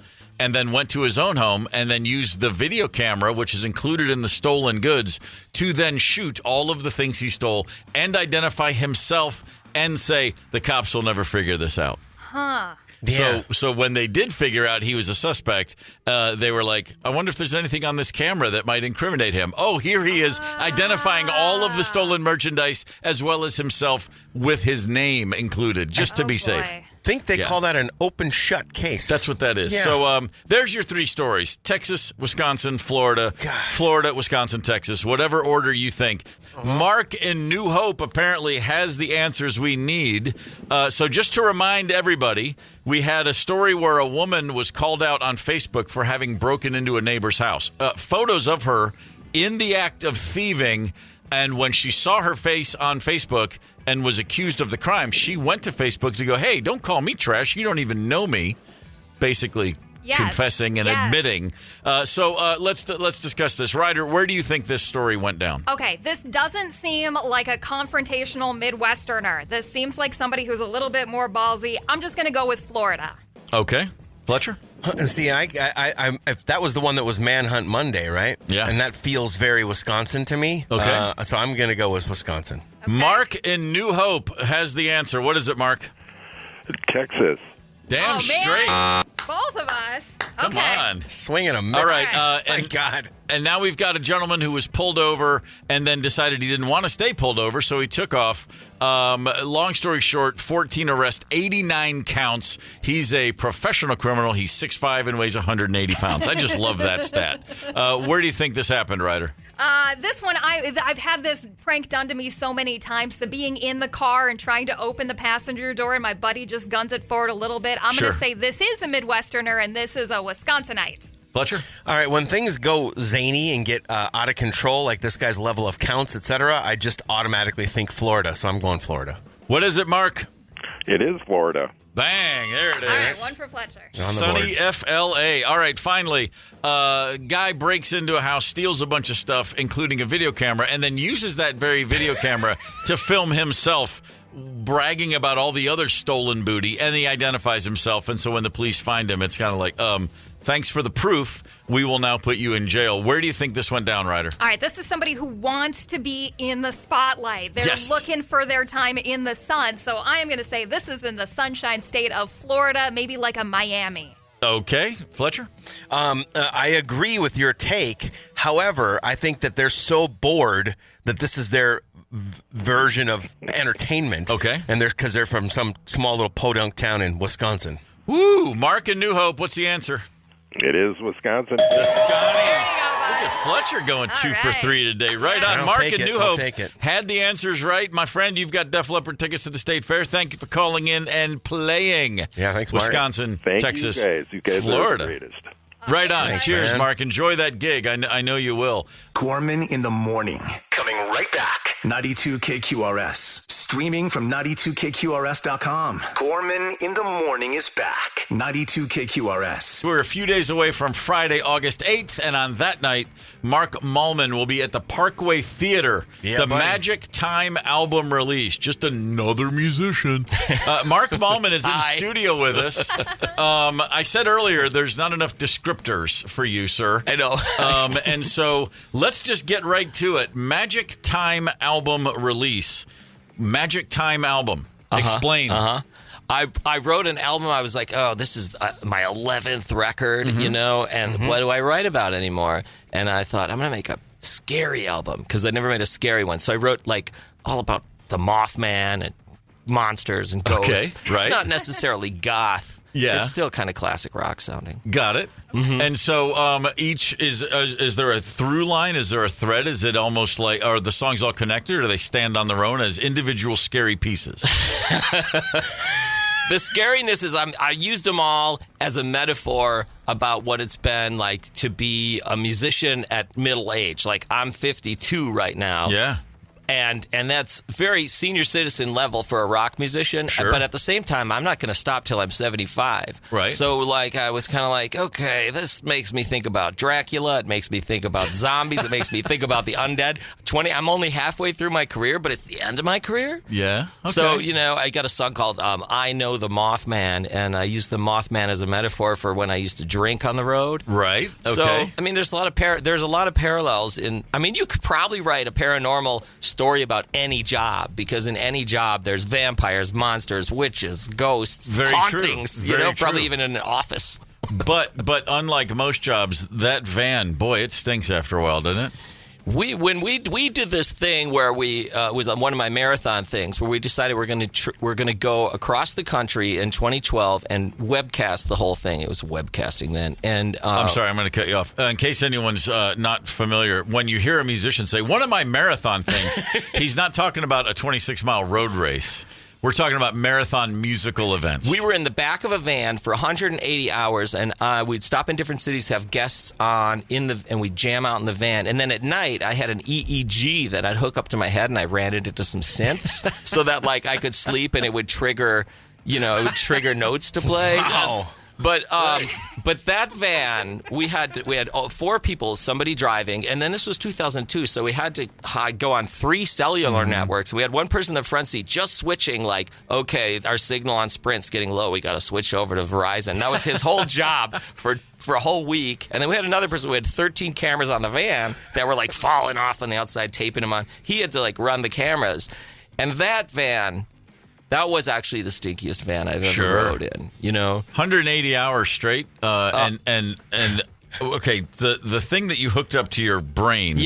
and then went to his own home and then used the video camera, which is included in the stolen goods, to then shoot all of the things he stole and identify himself and say, the cops will never figure this out. Huh. Yeah. So when they did figure out he was a suspect, they were like, I wonder if there's anything on this camera that might incriminate him. Oh, here he is identifying all of the stolen merchandise as well as himself with his name included, just to be safe. I think they call that an open shut case. That's what that is. Yeah. So there's your 3 stories. Texas, Wisconsin, Florida. Florida, Wisconsin, Texas. Whatever order you think. Mark in New Hope apparently has the answers we need. So just to remind everybody, we had a story where a woman was called out on Facebook for having broken into a neighbor's house. Photos of her in the act of thieving. And when she saw her face on Facebook and was accused of the crime, she went to Facebook to go, hey, don't call me trash. You don't even know me. Basically confessing and admitting. So let's discuss this. Ryder, where do you think this story went down? Okay, this doesn't seem like a confrontational Midwesterner. This seems like somebody who's a little bit more ballsy. I'm just going to go with Florida. Okay. Fletcher? See, I that was the one that was Manhunt Monday, right? Yeah. And that feels very Wisconsin to me. Okay. So I'm going to go with Wisconsin. Okay. Mark in New Hope has the answer. What is it, Mark? Texas. Damn straight. Both of us. Come on. Swinging a miss. All right. My God. And now we've got a gentleman who was pulled over and then decided he didn't want to stay pulled over, so he took off. Long story short, 14 arrests, 89 counts. He's a professional criminal. He's 6'5" and weighs 180 pounds. I just love that stat. Where do you think this happened, Ryder? This one, I've had this prank done to me so many times. The being in the car and trying to open the passenger door, and my buddy just guns it forward a little bit. I'm going to say this is a Midwesterner, and this is a Wisconsinite. Fletcher? All right, when things go zany and get out of control, like this guy's level of counts, etc., I just automatically think Florida, so I'm going Florida. What is it, Mark? It is Florida. Bang, there it is. All right, one for Fletcher. Sunny FLA. All right, finally, guy breaks into a house, steals a bunch of stuff, including a video camera, and then uses that very video camera to film himself bragging about all the other stolen booty, and he identifies himself. And so when the police find him, it's kind of like, thanks for the proof. We will now put you in jail. Where do you think this went down, Ryder? All right, this is somebody who wants to be in the spotlight. They're looking for their time in the sun. So I am going to say this is in the sunshine state of Florida, maybe like a Miami. Okay. Fletcher? I agree with your take. However, I think that they're so bored that this is their version of entertainment. Okay. And because they're from some small little podunk town in Wisconsin. Woo! Mark in New Hope, what's the answer? It is Wisconsin. The Scotties. Look at Fletcher going 2 for 3 today. Right on. Mark in New Hope had the answers right. My friend, you've got Def Leppard tickets to the State Fair. Thank you for calling in and playing. Yeah, thanks, Mark. Wisconsin, Thank Texas, you guys. You guys Florida. are the greatest. Right on. Thanks, Cheers, man. Mark. Enjoy that gig. I know you will. Gorman in the morning. Coming right back. 92 KQRS. Streaming from 92KQRS.com. Gorman in the morning is back. 92 KQRS. We're a few days away from Friday, August 8th, and on that night, Mark Mallman will be at the Parkway Theater. Yeah, the buddy. Magic Time album release. Just another musician. Mark Mallman is in studio with us. I said earlier, there's not enough descriptors for you, sir. I know. And so let's just get right to it. Magic Time album release. Magic Time album. Explain. I wrote an album. I was like, oh, this is my 11th record, you know, and what do I write about anymore? And I thought, I'm going to make a scary album because I never made a scary one. So I wrote like all about the Mothman and monsters and ghosts. Okay, right. It's not necessarily goth. Yeah. It's still kind of classic rock sounding. Got it. And so each is there a through line? Is there a thread? Is it almost like, are the songs all connected or do they stand on their own as individual scary pieces? The scariness is I used them all as a metaphor about what it's been like to be a musician at middle age. Like I'm 52 right now. Yeah. And that's very senior citizen level for a rock musician. Sure. But at the same time, I'm not going to stop till I'm 75. Right. So, like, I was kind of like, okay, this makes me think about Dracula. It makes me think about zombies. It makes me think about the undead. I'm only halfway through my career, but it's the end of my career. Yeah. Okay. So, you know, I got a song called I Know the Mothman, and I use the Mothman as a metaphor for when I used to drink on the road. Right. Okay. So, I mean, there's a lot of parallels in. I mean, you could probably write a paranormal story about any job because in any job there's vampires, monsters, witches, ghosts, hauntings. True. Very Probably true. even in an office. But unlike most jobs, that van, boy, it stinks after a while, doesn't it? When we did this thing where we was on one of my marathon things where we decided we're going to go across the country in 2012 and webcast the whole thing. It was webcasting then. And I'm sorry, I'm going to cut you off. In case anyone's not familiar, when you hear a musician say one of my marathon things, he's not talking about a 26-mile road race. We're talking about marathon musical events. We were in the back of a van for 180 hours, and we'd stop in different cities, have guests on, and we'd jam out in the van. And then at night, I had an EEG that I'd hook up to my head, and I ran it into some synths so that like I could sleep, and it would trigger, notes to play. Wow. But that van, we had 4 people, somebody driving, and then this was 2002, so we had to go on 3 cellular networks. We had one person in the front seat just switching, like, okay, our signal on Sprint's getting low, we got to switch over to Verizon. That was his whole job for a whole week. And then we had another person who had 13 cameras on the van that were like falling off on the outside, taping them on. He had to like run the cameras. And that van... That was actually the stinkiest van I've ever rode in, 180 hours straight, and okay, the thing that you hooked up to your brain,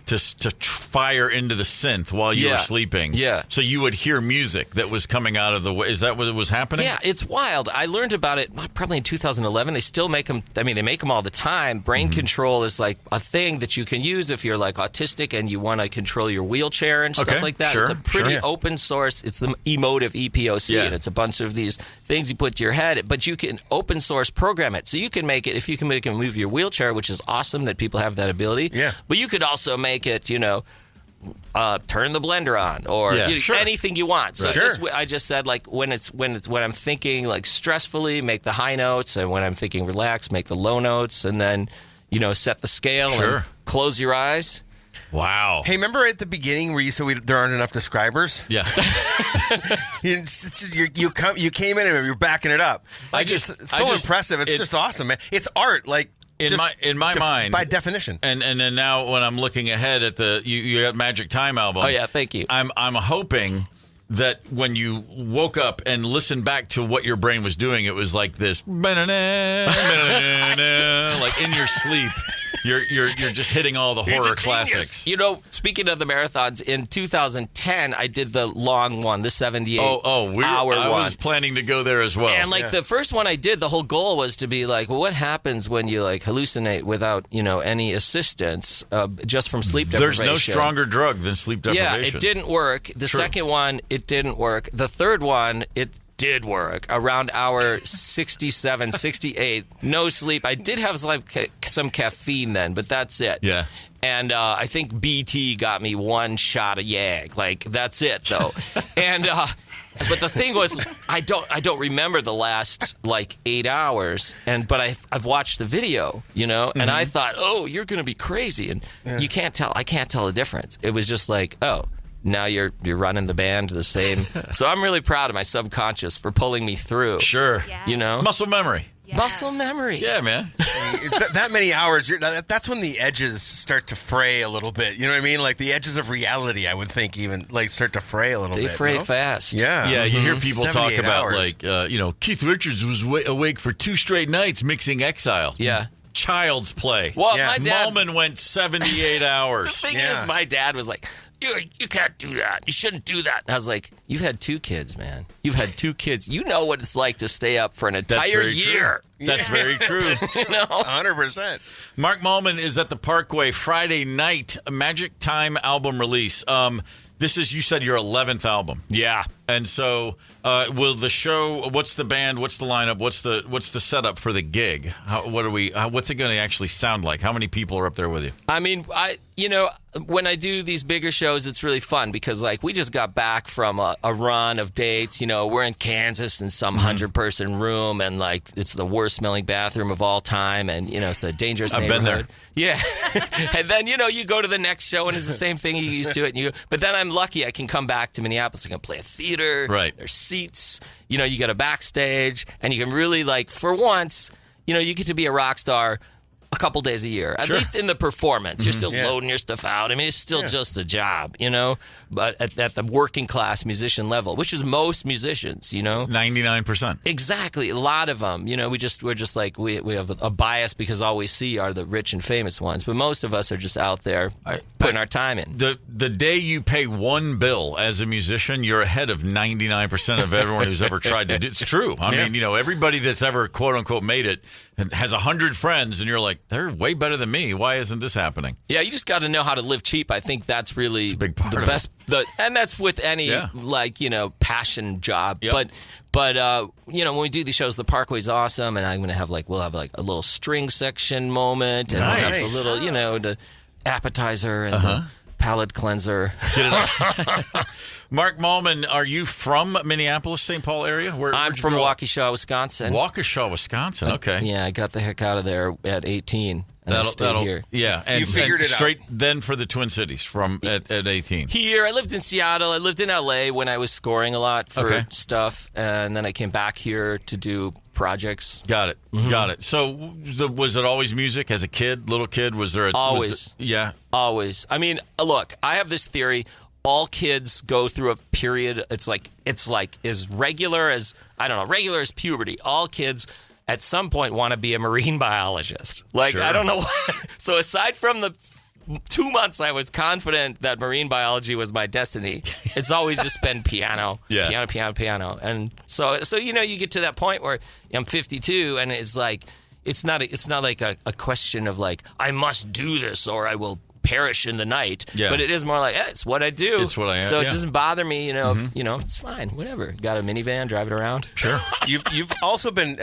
to fire into the synth while you were sleeping, so you would hear music that was coming out of the way. Is that what was happening? Yeah, it's wild. I learned about it probably in 2011. They still make them. I mean, they make them all the time. Brain control is like a thing that you can use if you're like autistic and you want to control your wheelchair and stuff like that. It's a pretty open source. It's the emotive EPOC, and it's a bunch of these things you put to your head, but you can open source program it. So you can make it, if you can make it move your wheelchair, which is awesome that people have that ability. Yeah. But you could also make it, turn the blender on or anything you want. So I just said, like, when I'm thinking like stressfully, make the high notes, and when I'm thinking relaxed, make the low notes, and then, set the scale and close your eyes. Wow. Hey, remember at the beginning where you said there aren't enough describers? Yeah. You came in and you're backing it up. Like, it's so impressive. It's just awesome, man. It's art, like. In my mind, by definition, and then now when I'm looking ahead at the you got Magic Time album. Oh yeah, thank you. I'm hoping that when you woke up and listened back to what your brain was doing, it was like this, like in your sleep. You're just hitting all the horror classics. Speaking of the marathons, in 2010, I did the long one, the 78 hour one. I was planning to go there as well. And the first one I did, the whole goal was to be like, well, what happens when you like hallucinate without any assistance, just from sleep deprivation? There's no stronger drug than sleep deprivation. Yeah, it didn't work. The second one, it didn't work. The third one, did work. Around hour 67, 68, no sleep. I did have some caffeine then, but that's it. Yeah. And I think BT got me one shot of Yag. Like, that's it, though. And but the thing was, I don't remember the last 8 hours. But I've watched the video, and I thought, oh, you're going to be crazy, and you can't tell. I can't tell the difference. It was just like, oh, now you're running the band the same. So I'm really proud of my subconscious for pulling me through. Sure. Yeah. Muscle memory. Yeah. Muscle memory. Yeah, man. That many hours, that's when the edges start to fray a little bit. You know what I mean? Like the edges of reality, I would think, even start to fray a little bit. They fray fast. Yeah. Yeah, you hear people talk about hours. Keith Richards was awake for 2 straight nights mixing Exile. Yeah. Child's play. Well, my dad. Malman went 78 hours. The thing is, my dad was like, you can't do that. You shouldn't do that. And I was like, you've had 2 kids, man. You've had 2 kids. You know what it's like to stay up for an entire year. That's very true. 100%. Mark Mallman is at the Parkway Friday night, a Magic Time album release. This is, you said, your 11th album. Yeah. And so, will the show? What's the band? What's the lineup? What's the setup for the gig? What's it going to actually sound like? How many people are up there with you? I mean, when I do these bigger shows, it's really fun because we just got back from a run of dates. We're in Kansas in some 100-person room, and it's the worst smelling bathroom of all time, and it's a dangerous neighborhood. I've been there. Yeah. And then, you go to the next show and it's the same thing. You used to it. But then I'm lucky I can come back to Minneapolis. I can play a theater. Right. There's seats. You get a backstage. And you can really, for once, you get to be a rock star a couple days a year, at least in the performance. You're still loading your stuff out. I memean, it's still just a job, but at the working class musician level, which is most musicians, 99%. Exactly. A lot of them, we're just we have a bias because all we see are the rich and famous ones, but most of us are just out there putting our time in. The day you pay one bill as a musician, you're ahead of 99% of everyone who's ever tried to do. It's true. I mean, everybody that's ever quote unquote made it has 100 friends, and you're like, they're way better than me. Why isn't this happening? Yeah, you just got to know how to live cheap. I think that's really a big part the of best. And that's with any passion job. Yep. But when we do these shows, the Parkway's awesome, and I'm gonna have we'll have a little string section moment, and we'll have a little the appetizer and the palate cleanser. Mark Mallman, are you from Minneapolis, St. Paul area? I'm from Waukesha, Wisconsin. Waukesha, Wisconsin. Okay. Yeah, I got the heck out of there at 18. And I stayed here. Yeah, and you figured it straight out. Then for the Twin Cities at 18. Here, I lived in Seattle. I lived in LA when I was scoring a lot for stuff, and then I came back here to do projects. Got it. Got it. So, was it always music as a kid, little kid? Was there always? Always. I mean, look, I have this theory. All kids go through a period. It's like as regular as puberty. All kids at some point want to be a marine biologist. Sure. I don't know why. So aside from the 2 months I was confident that marine biology was my destiny, it's always just been piano. Piano. And so you get to that point where I'm 52 and it's not like a question of I must do this or I will perish in the night, but it is more like it's what I do. It's what I am. So it doesn't bother me, it's fine, whatever. Got a minivan, drive it around. Sure. You've also been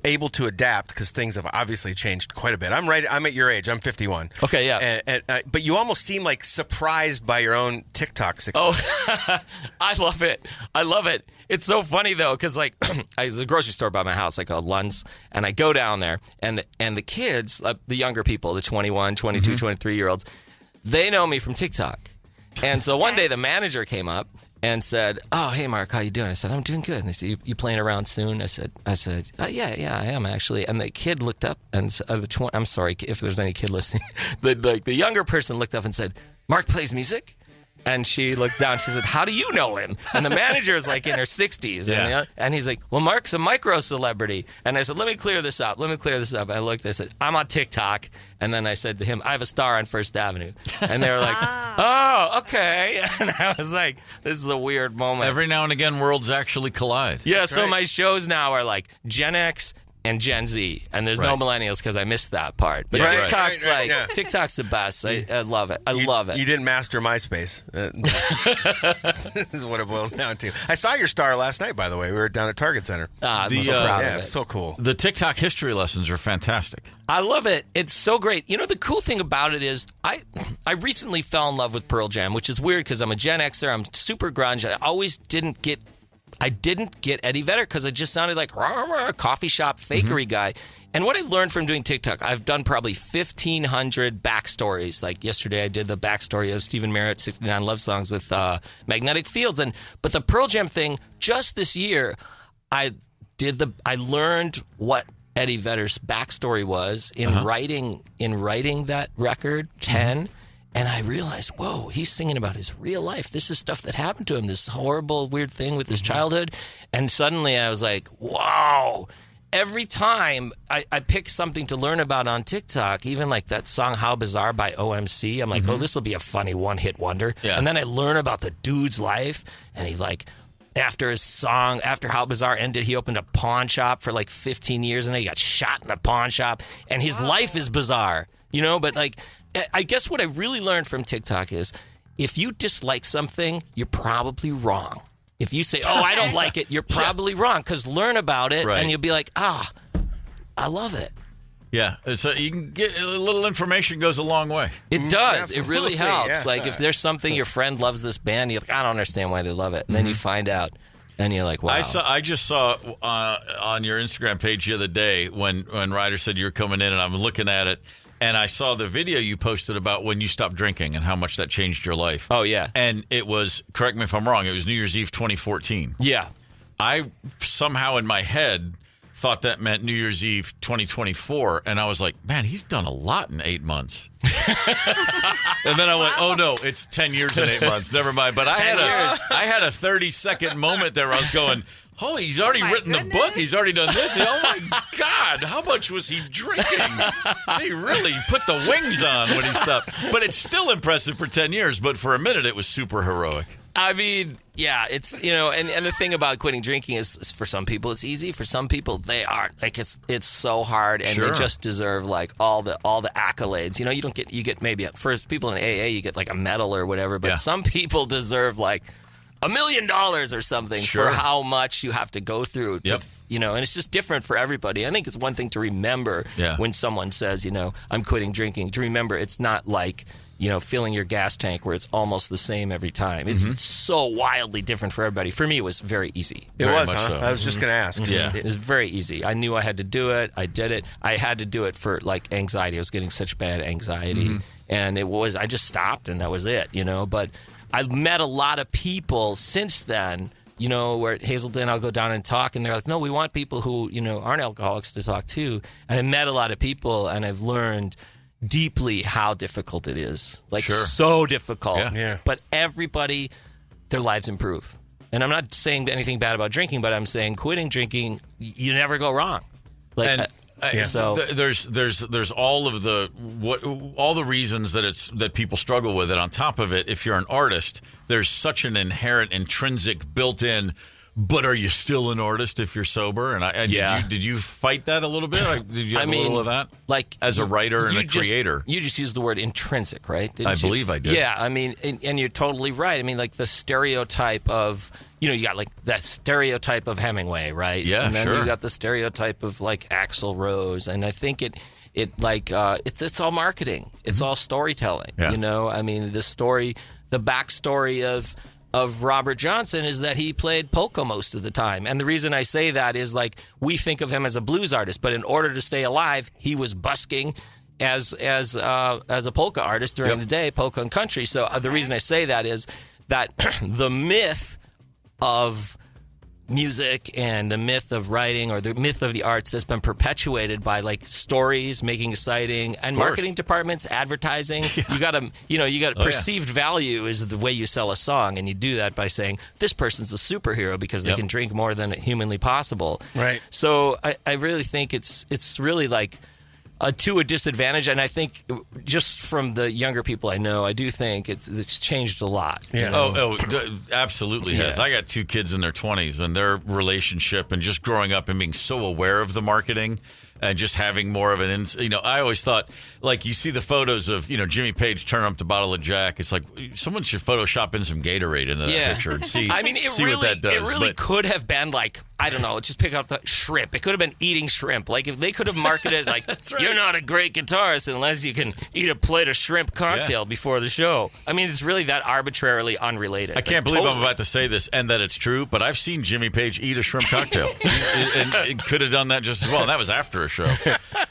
able to adapt because things have obviously changed quite a bit. I'm at your age. I'm 51. Okay, yeah. But you almost seem surprised by your own TikTok success. Oh, I love it. It's so funny though, because there's a grocery store by my house, called Lund's, and I go down there, and the kids, the younger people, the 21, 22, 23-year-olds, they know me from TikTok. And so one day the manager came up and said, "Oh, hey Mark, how you doing?" I said, "I'm doing good." And they said, "You playing around soon?" I said, "Yeah, I am actually." And the kid looked up and I'm sorry if there's any kid listening. The younger person looked up and said, "Mark plays music?" And she looked down. She said, "How do you know him?" And the manager is in her 60s. And he's like, "Well, Mark's a micro celebrity." And I said, let me clear this up. I looked, I said, "I'm on TikTok." And then I said to him, "I have a star on First Avenue." And they were like, "Oh, okay." And I was like, this is a weird moment. Every now and again, worlds actually collide. Yeah, my shows now are Gen X, and Gen Z, and there's no millennials because I missed that part. But Yeah. TikTok's Right, yeah. TikTok's the best. I love it. I love it. You didn't master MySpace. This is what it boils down to. I saw your star last night, by the way. We were down at Target Center. I'm so proud of it. It's so cool. The TikTok history lessons are fantastic. I love it. It's so great. You know, the cool thing about it is I recently fell in love with Pearl Jam, which is weird because I'm a Gen Xer. I'm super grunge. I always didn't get Eddie Vedder because it just sounded like a coffee shop fakery guy. And what I learned from doing TikTok, I've done probably 1,500 backstories. Like yesterday, I did the backstory of Stephen Merritt's 69 Love Songs with Magnetic Fields. But the Pearl Jam thing, just this year, I learned what Eddie Vedder's backstory was in writing that record, 10. And I realized, whoa, he's singing about his real life. This is stuff that happened to him, this horrible, weird thing with his childhood. And suddenly I was like, wow. Every time I pick something to learn about on TikTok, even like that song How Bizarre by OMC, I'm like, oh, this will be a funny one-hit wonder. Yeah. And then I learn about the dude's life, and he like, after How Bizarre ended, he opened a pawn shop for like 15 years, and then he got shot in the pawn shop, and his life is bizarre, you know? But like, I guess what I really learned from TikTok is if you dislike something, you're probably wrong. If you say, oh, I don't like it, you're probably wrong, because learn about it, and you'll be like, I love it. Yeah, so you can get a little information goes a long way. It does. Absolutely. It really helps. Yeah. Like if there's something your friend loves this band, you're like, I don't understand why they love it. And then you find out, and you're like, wow. I just saw on your Instagram page the other day when Ryder said you were coming in, and I'm looking at it, and I saw the video you posted about when you stopped drinking and how much that changed your life. Oh, yeah. And it was, correct me if I'm wrong, it was New Year's Eve 2014. Yeah. I somehow in my head thought that meant New Year's Eve 2024, and I was like, man, he's done a lot in 8 months. And then I went, oh no, it's 10 years and 8 months. Never mind. But I had a 30-second moment there where I was going, holy, he's already written the book. He's already done this. Oh my God, how much was he drinking? He really put the wings on when he stopped. But it's still impressive for 10 years. But for a minute, it was super heroic. I mean, yeah, it's, you know, and the thing about quitting drinking is for some people it's easy. For some people they aren't. Like it's so hard, and they just deserve like all the accolades. You know, you get maybe for people in AA you get like a medal or whatever, but some people deserve like $1 million or something for how much you have to go through to, you know, and it's just different for everybody. I think it's one thing to remember when someone says, you know, I'm quitting drinking, to remember it's not like, you know, filling your gas tank where it's almost the same every time. It's so wildly different for everybody. For me, it was very easy. It was, huh? So. I was just going to ask. Yeah. It was very easy. I knew I had to do it. I did it. I had to do it for, like, anxiety. I was getting such bad anxiety. And I just stopped, and that was it, you know. But I've met a lot of people since then, you know, where at Hazelden I'll go down and talk, and they're like, no, we want people who, you know, aren't alcoholics to talk too. And I met a lot of people, and I've learned deeply how difficult it is. Like, so difficult. But everybody, their lives improve. And I'm not saying anything bad about drinking, but I'm saying quitting drinking, you never go wrong. Like, so there's all of the reasons that people struggle with it. On top of it, if you're an artist, there's such an inherent, intrinsic, built-in. But are you still an artist if you're sober? And did you fight that a little bit? Did you have a little of that? Like as a writer and a creator, you just used the word intrinsic, right? I believe I did. Yeah, I mean, and you're totally right. I mean, like the stereotype of, you know, you got like that stereotype of Hemingway, right? Yeah, and then you got the stereotype of like Axl Rose, and I think it's all marketing. It's all storytelling. You know, I mean, the backstory of Robert Johnson is that he played polka most of the time. And the reason I say that is, like, we think of him as a blues artist, but in order to stay alive, he was busking as a polka artist during the day, polka and country. So the reason I say that is that the myth of music and the myth of writing, or the myth of the arts, that's been perpetuated by like stories, making exciting, and marketing departments, advertising. You got perceived value is the way you sell a song, and you do that by saying this person's a superhero because they can drink more than humanly possible. Right. So I really think it's really like to a disadvantage. And I think just from the younger people I know, I do think it's changed a lot. Yeah. Absolutely has. I got 2 kids in their 20s, and their relationship and just growing up and being so aware of the marketing and just having more of an, I always thought, like, you see the photos of, Jimmy Page turning up the bottle of Jack. It's like someone should Photoshop in some Gatorade into that picture and see, I mean, see what that does. It really could have been like, I don't know, just pick up the shrimp. It could have been eating shrimp. Like, if they could have marketed like, you're not a great guitarist unless you can eat a plate of shrimp cocktail before the show. I mean, it's really that arbitrarily unrelated. I can't believe I'm about to say this and that it's true, but I've seen Jimmy Page eat a shrimp cocktail. and it could have done that just as well. And that was after a show.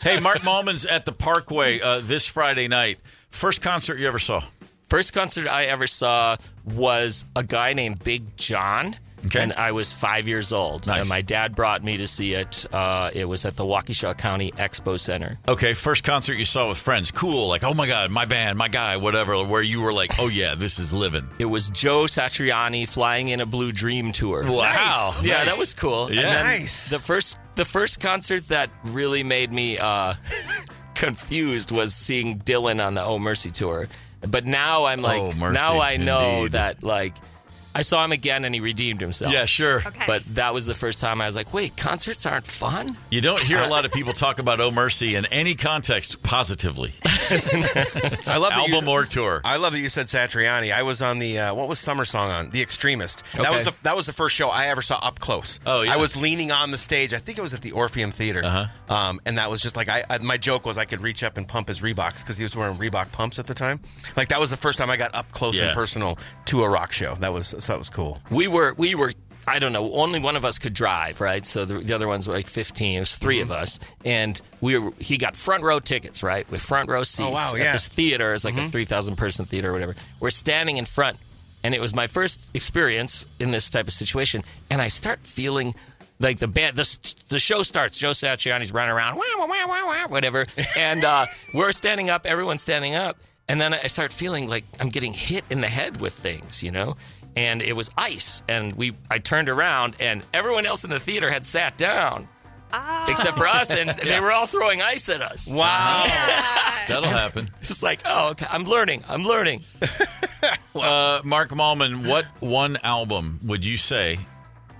Hey, Mark Mallman's at the Parkway this Friday night. First concert you ever saw? First concert I ever saw was a guy named Big John. Okay. And I was 5 years old. Nice. And my dad brought me to see it. It was at the Waukesha County Expo Center. Okay, first concert you saw with friends. Cool, like, oh my God, my band, my guy, whatever, where you were like, oh yeah, this is living. It was Joe Satriani Flying in a Blue Dream tour. Wow. Nice. Yeah, that was cool. Yeah. And then Nice. The first concert that really made me confused was seeing Dylan on the Oh Mercy tour. But now I'm like, Oh, Mercy, now I know indeed. that, like, I saw him again and he redeemed himself. Yeah, sure. Okay. But that was the first time I was like, wait, concerts aren't fun? You don't hear a lot of people talk about Oh Mercy in any context positively. I love that Album or tour. I love that you said Satriani. I was on the what was Summer Song on? The Extremist. Okay. That was the first show I ever saw up close. Oh, yeah. I was leaning on the stage. I think it was at the Orpheum Theater. And that was just like my joke was I could reach up and pump his Reeboks because he was wearing Reebok pumps at the time. Like that was the first time I got up close and personal to a rock show. That was cool. We were I don't know, only one of us could drive, right? So the other ones were like 15. It was 3 of us. And he got front row tickets, right? With front row seats at this theater. It's like a 3,000 person theater or whatever. We're standing in front. And it was my first experience in this type of situation. And I start feeling like the band, the show starts. Joe Satriani's running around, wah, wah, wah, wah, wah, whatever. And we're standing up, everyone's standing up. And then I start feeling like I'm getting hit in the head with things, And it was ice. And I turned around, and everyone else in the theater had sat down. Oh. Except for us, and they were all throwing ice at us. Wow. That'll happen. It's like, oh, okay, I'm learning. Mark Mallman, what one album would you say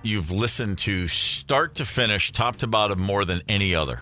you've listened to start to finish, top to bottom, more than any other?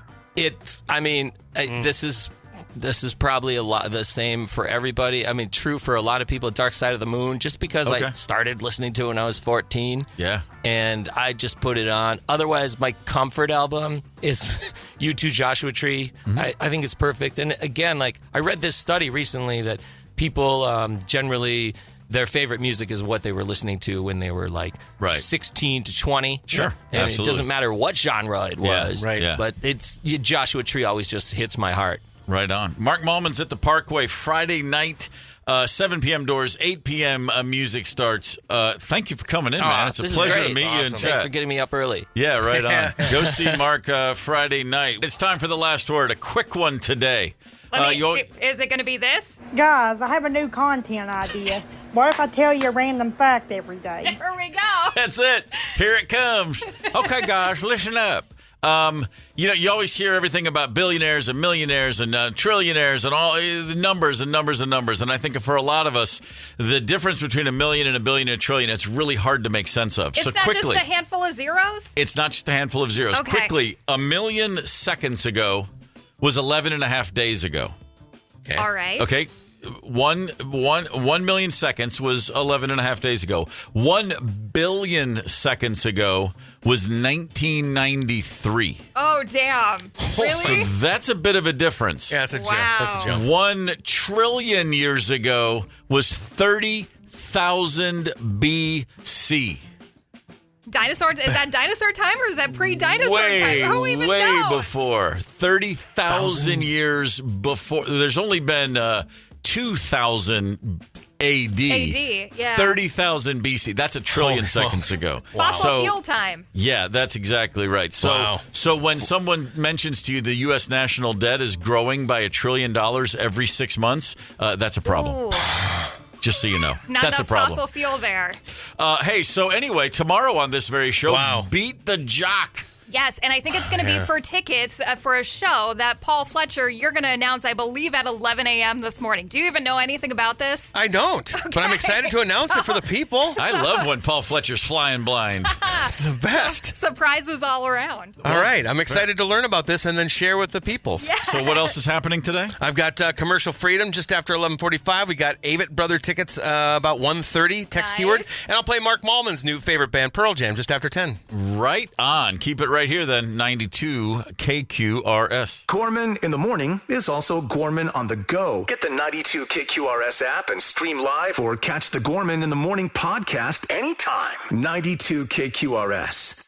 This is probably a lot the same for everybody. I mean, true for a lot of people. Dark Side of the Moon, just because I started listening to it when I was 14. Yeah. And I just put it on. Otherwise, my comfort album is U2 Joshua Tree. Mm-hmm. I think it's perfect. And again, like, I read this study recently that people generally, their favorite music is what they were listening to when they were like 16 to 20. Sure. And absolutely. It doesn't matter what genre it was. Yeah, right. Yeah. But Joshua Tree always just hits my heart. Right on. Mark Mallman's at the Parkway Friday night, 7 p.m. doors, 8 p.m. Music starts. Thank you for coming in, man. It's a pleasure to meet you and chat. Thanks for getting me up early. Yeah, right on. Go see Mark Friday night. It's time for the last word. A quick one today. Is it going to be this? Guys, I have a new content idea. What if I tell you a random fact every day? Here we go. That's it. Here it comes. Okay, guys, listen up. You always hear everything about billionaires and millionaires and trillionaires and all the numbers and numbers and numbers. And I think for a lot of us, the difference between a million and a billion and a trillion, it's really hard to make sense of. It's so not quickly, just a handful of zeros? It's not just a handful of zeros. Okay. Quickly, 1 million seconds ago was 11 and a half days ago. Okay. All right. Okay. 1 million seconds was 11 and a half days ago. 1 billion seconds ago was 1993. Oh, damn. Really? So that's a bit of a difference. Yeah, that's a jump. That's a jump. 1 trillion years ago was 30,000 BC. Dinosaur? Is that dinosaur time or is that pre-dinosaur way, time? Who even way knows? before. 30,000 years before. There's only been 2,000 AD. yeah. 30,000 BC. That's a trillion seconds ago. Fossil fuel time. Yeah, that's exactly right. So when someone mentions to you the U.S. national debt is growing by $1 trillion every 6 months, that's a problem. Ooh. Just so you know. Not that's a enough problem. fossil fuel there. Hey, so anyway, tomorrow on this very show, Beat the Jock Yes, and I think it's going to be for tickets for a show that Paul Fletcher, you're going to announce, I believe, at 11 a.m. this morning. Do you even know anything about this? I don't, but I'm excited to announce it for the people. I love when Paul Fletcher's flying blind. It's the best. Surprises all around. All right, I'm excited to learn about this and then share with the people. Yes. So what else is happening today? I've got Commercial Freedom just after 11:45. We got Avett Brother tickets about 1:30. Text keyword. And I'll play Mark Mallman's new favorite band, Pearl Jam, just after 10. Right on. Keep it right here then, 92 KQRS. Gorman in the morning is also Gorman on the go. Get the 92 KQRS app and stream live or catch the Gorman in the morning podcast anytime. 92 KQRS.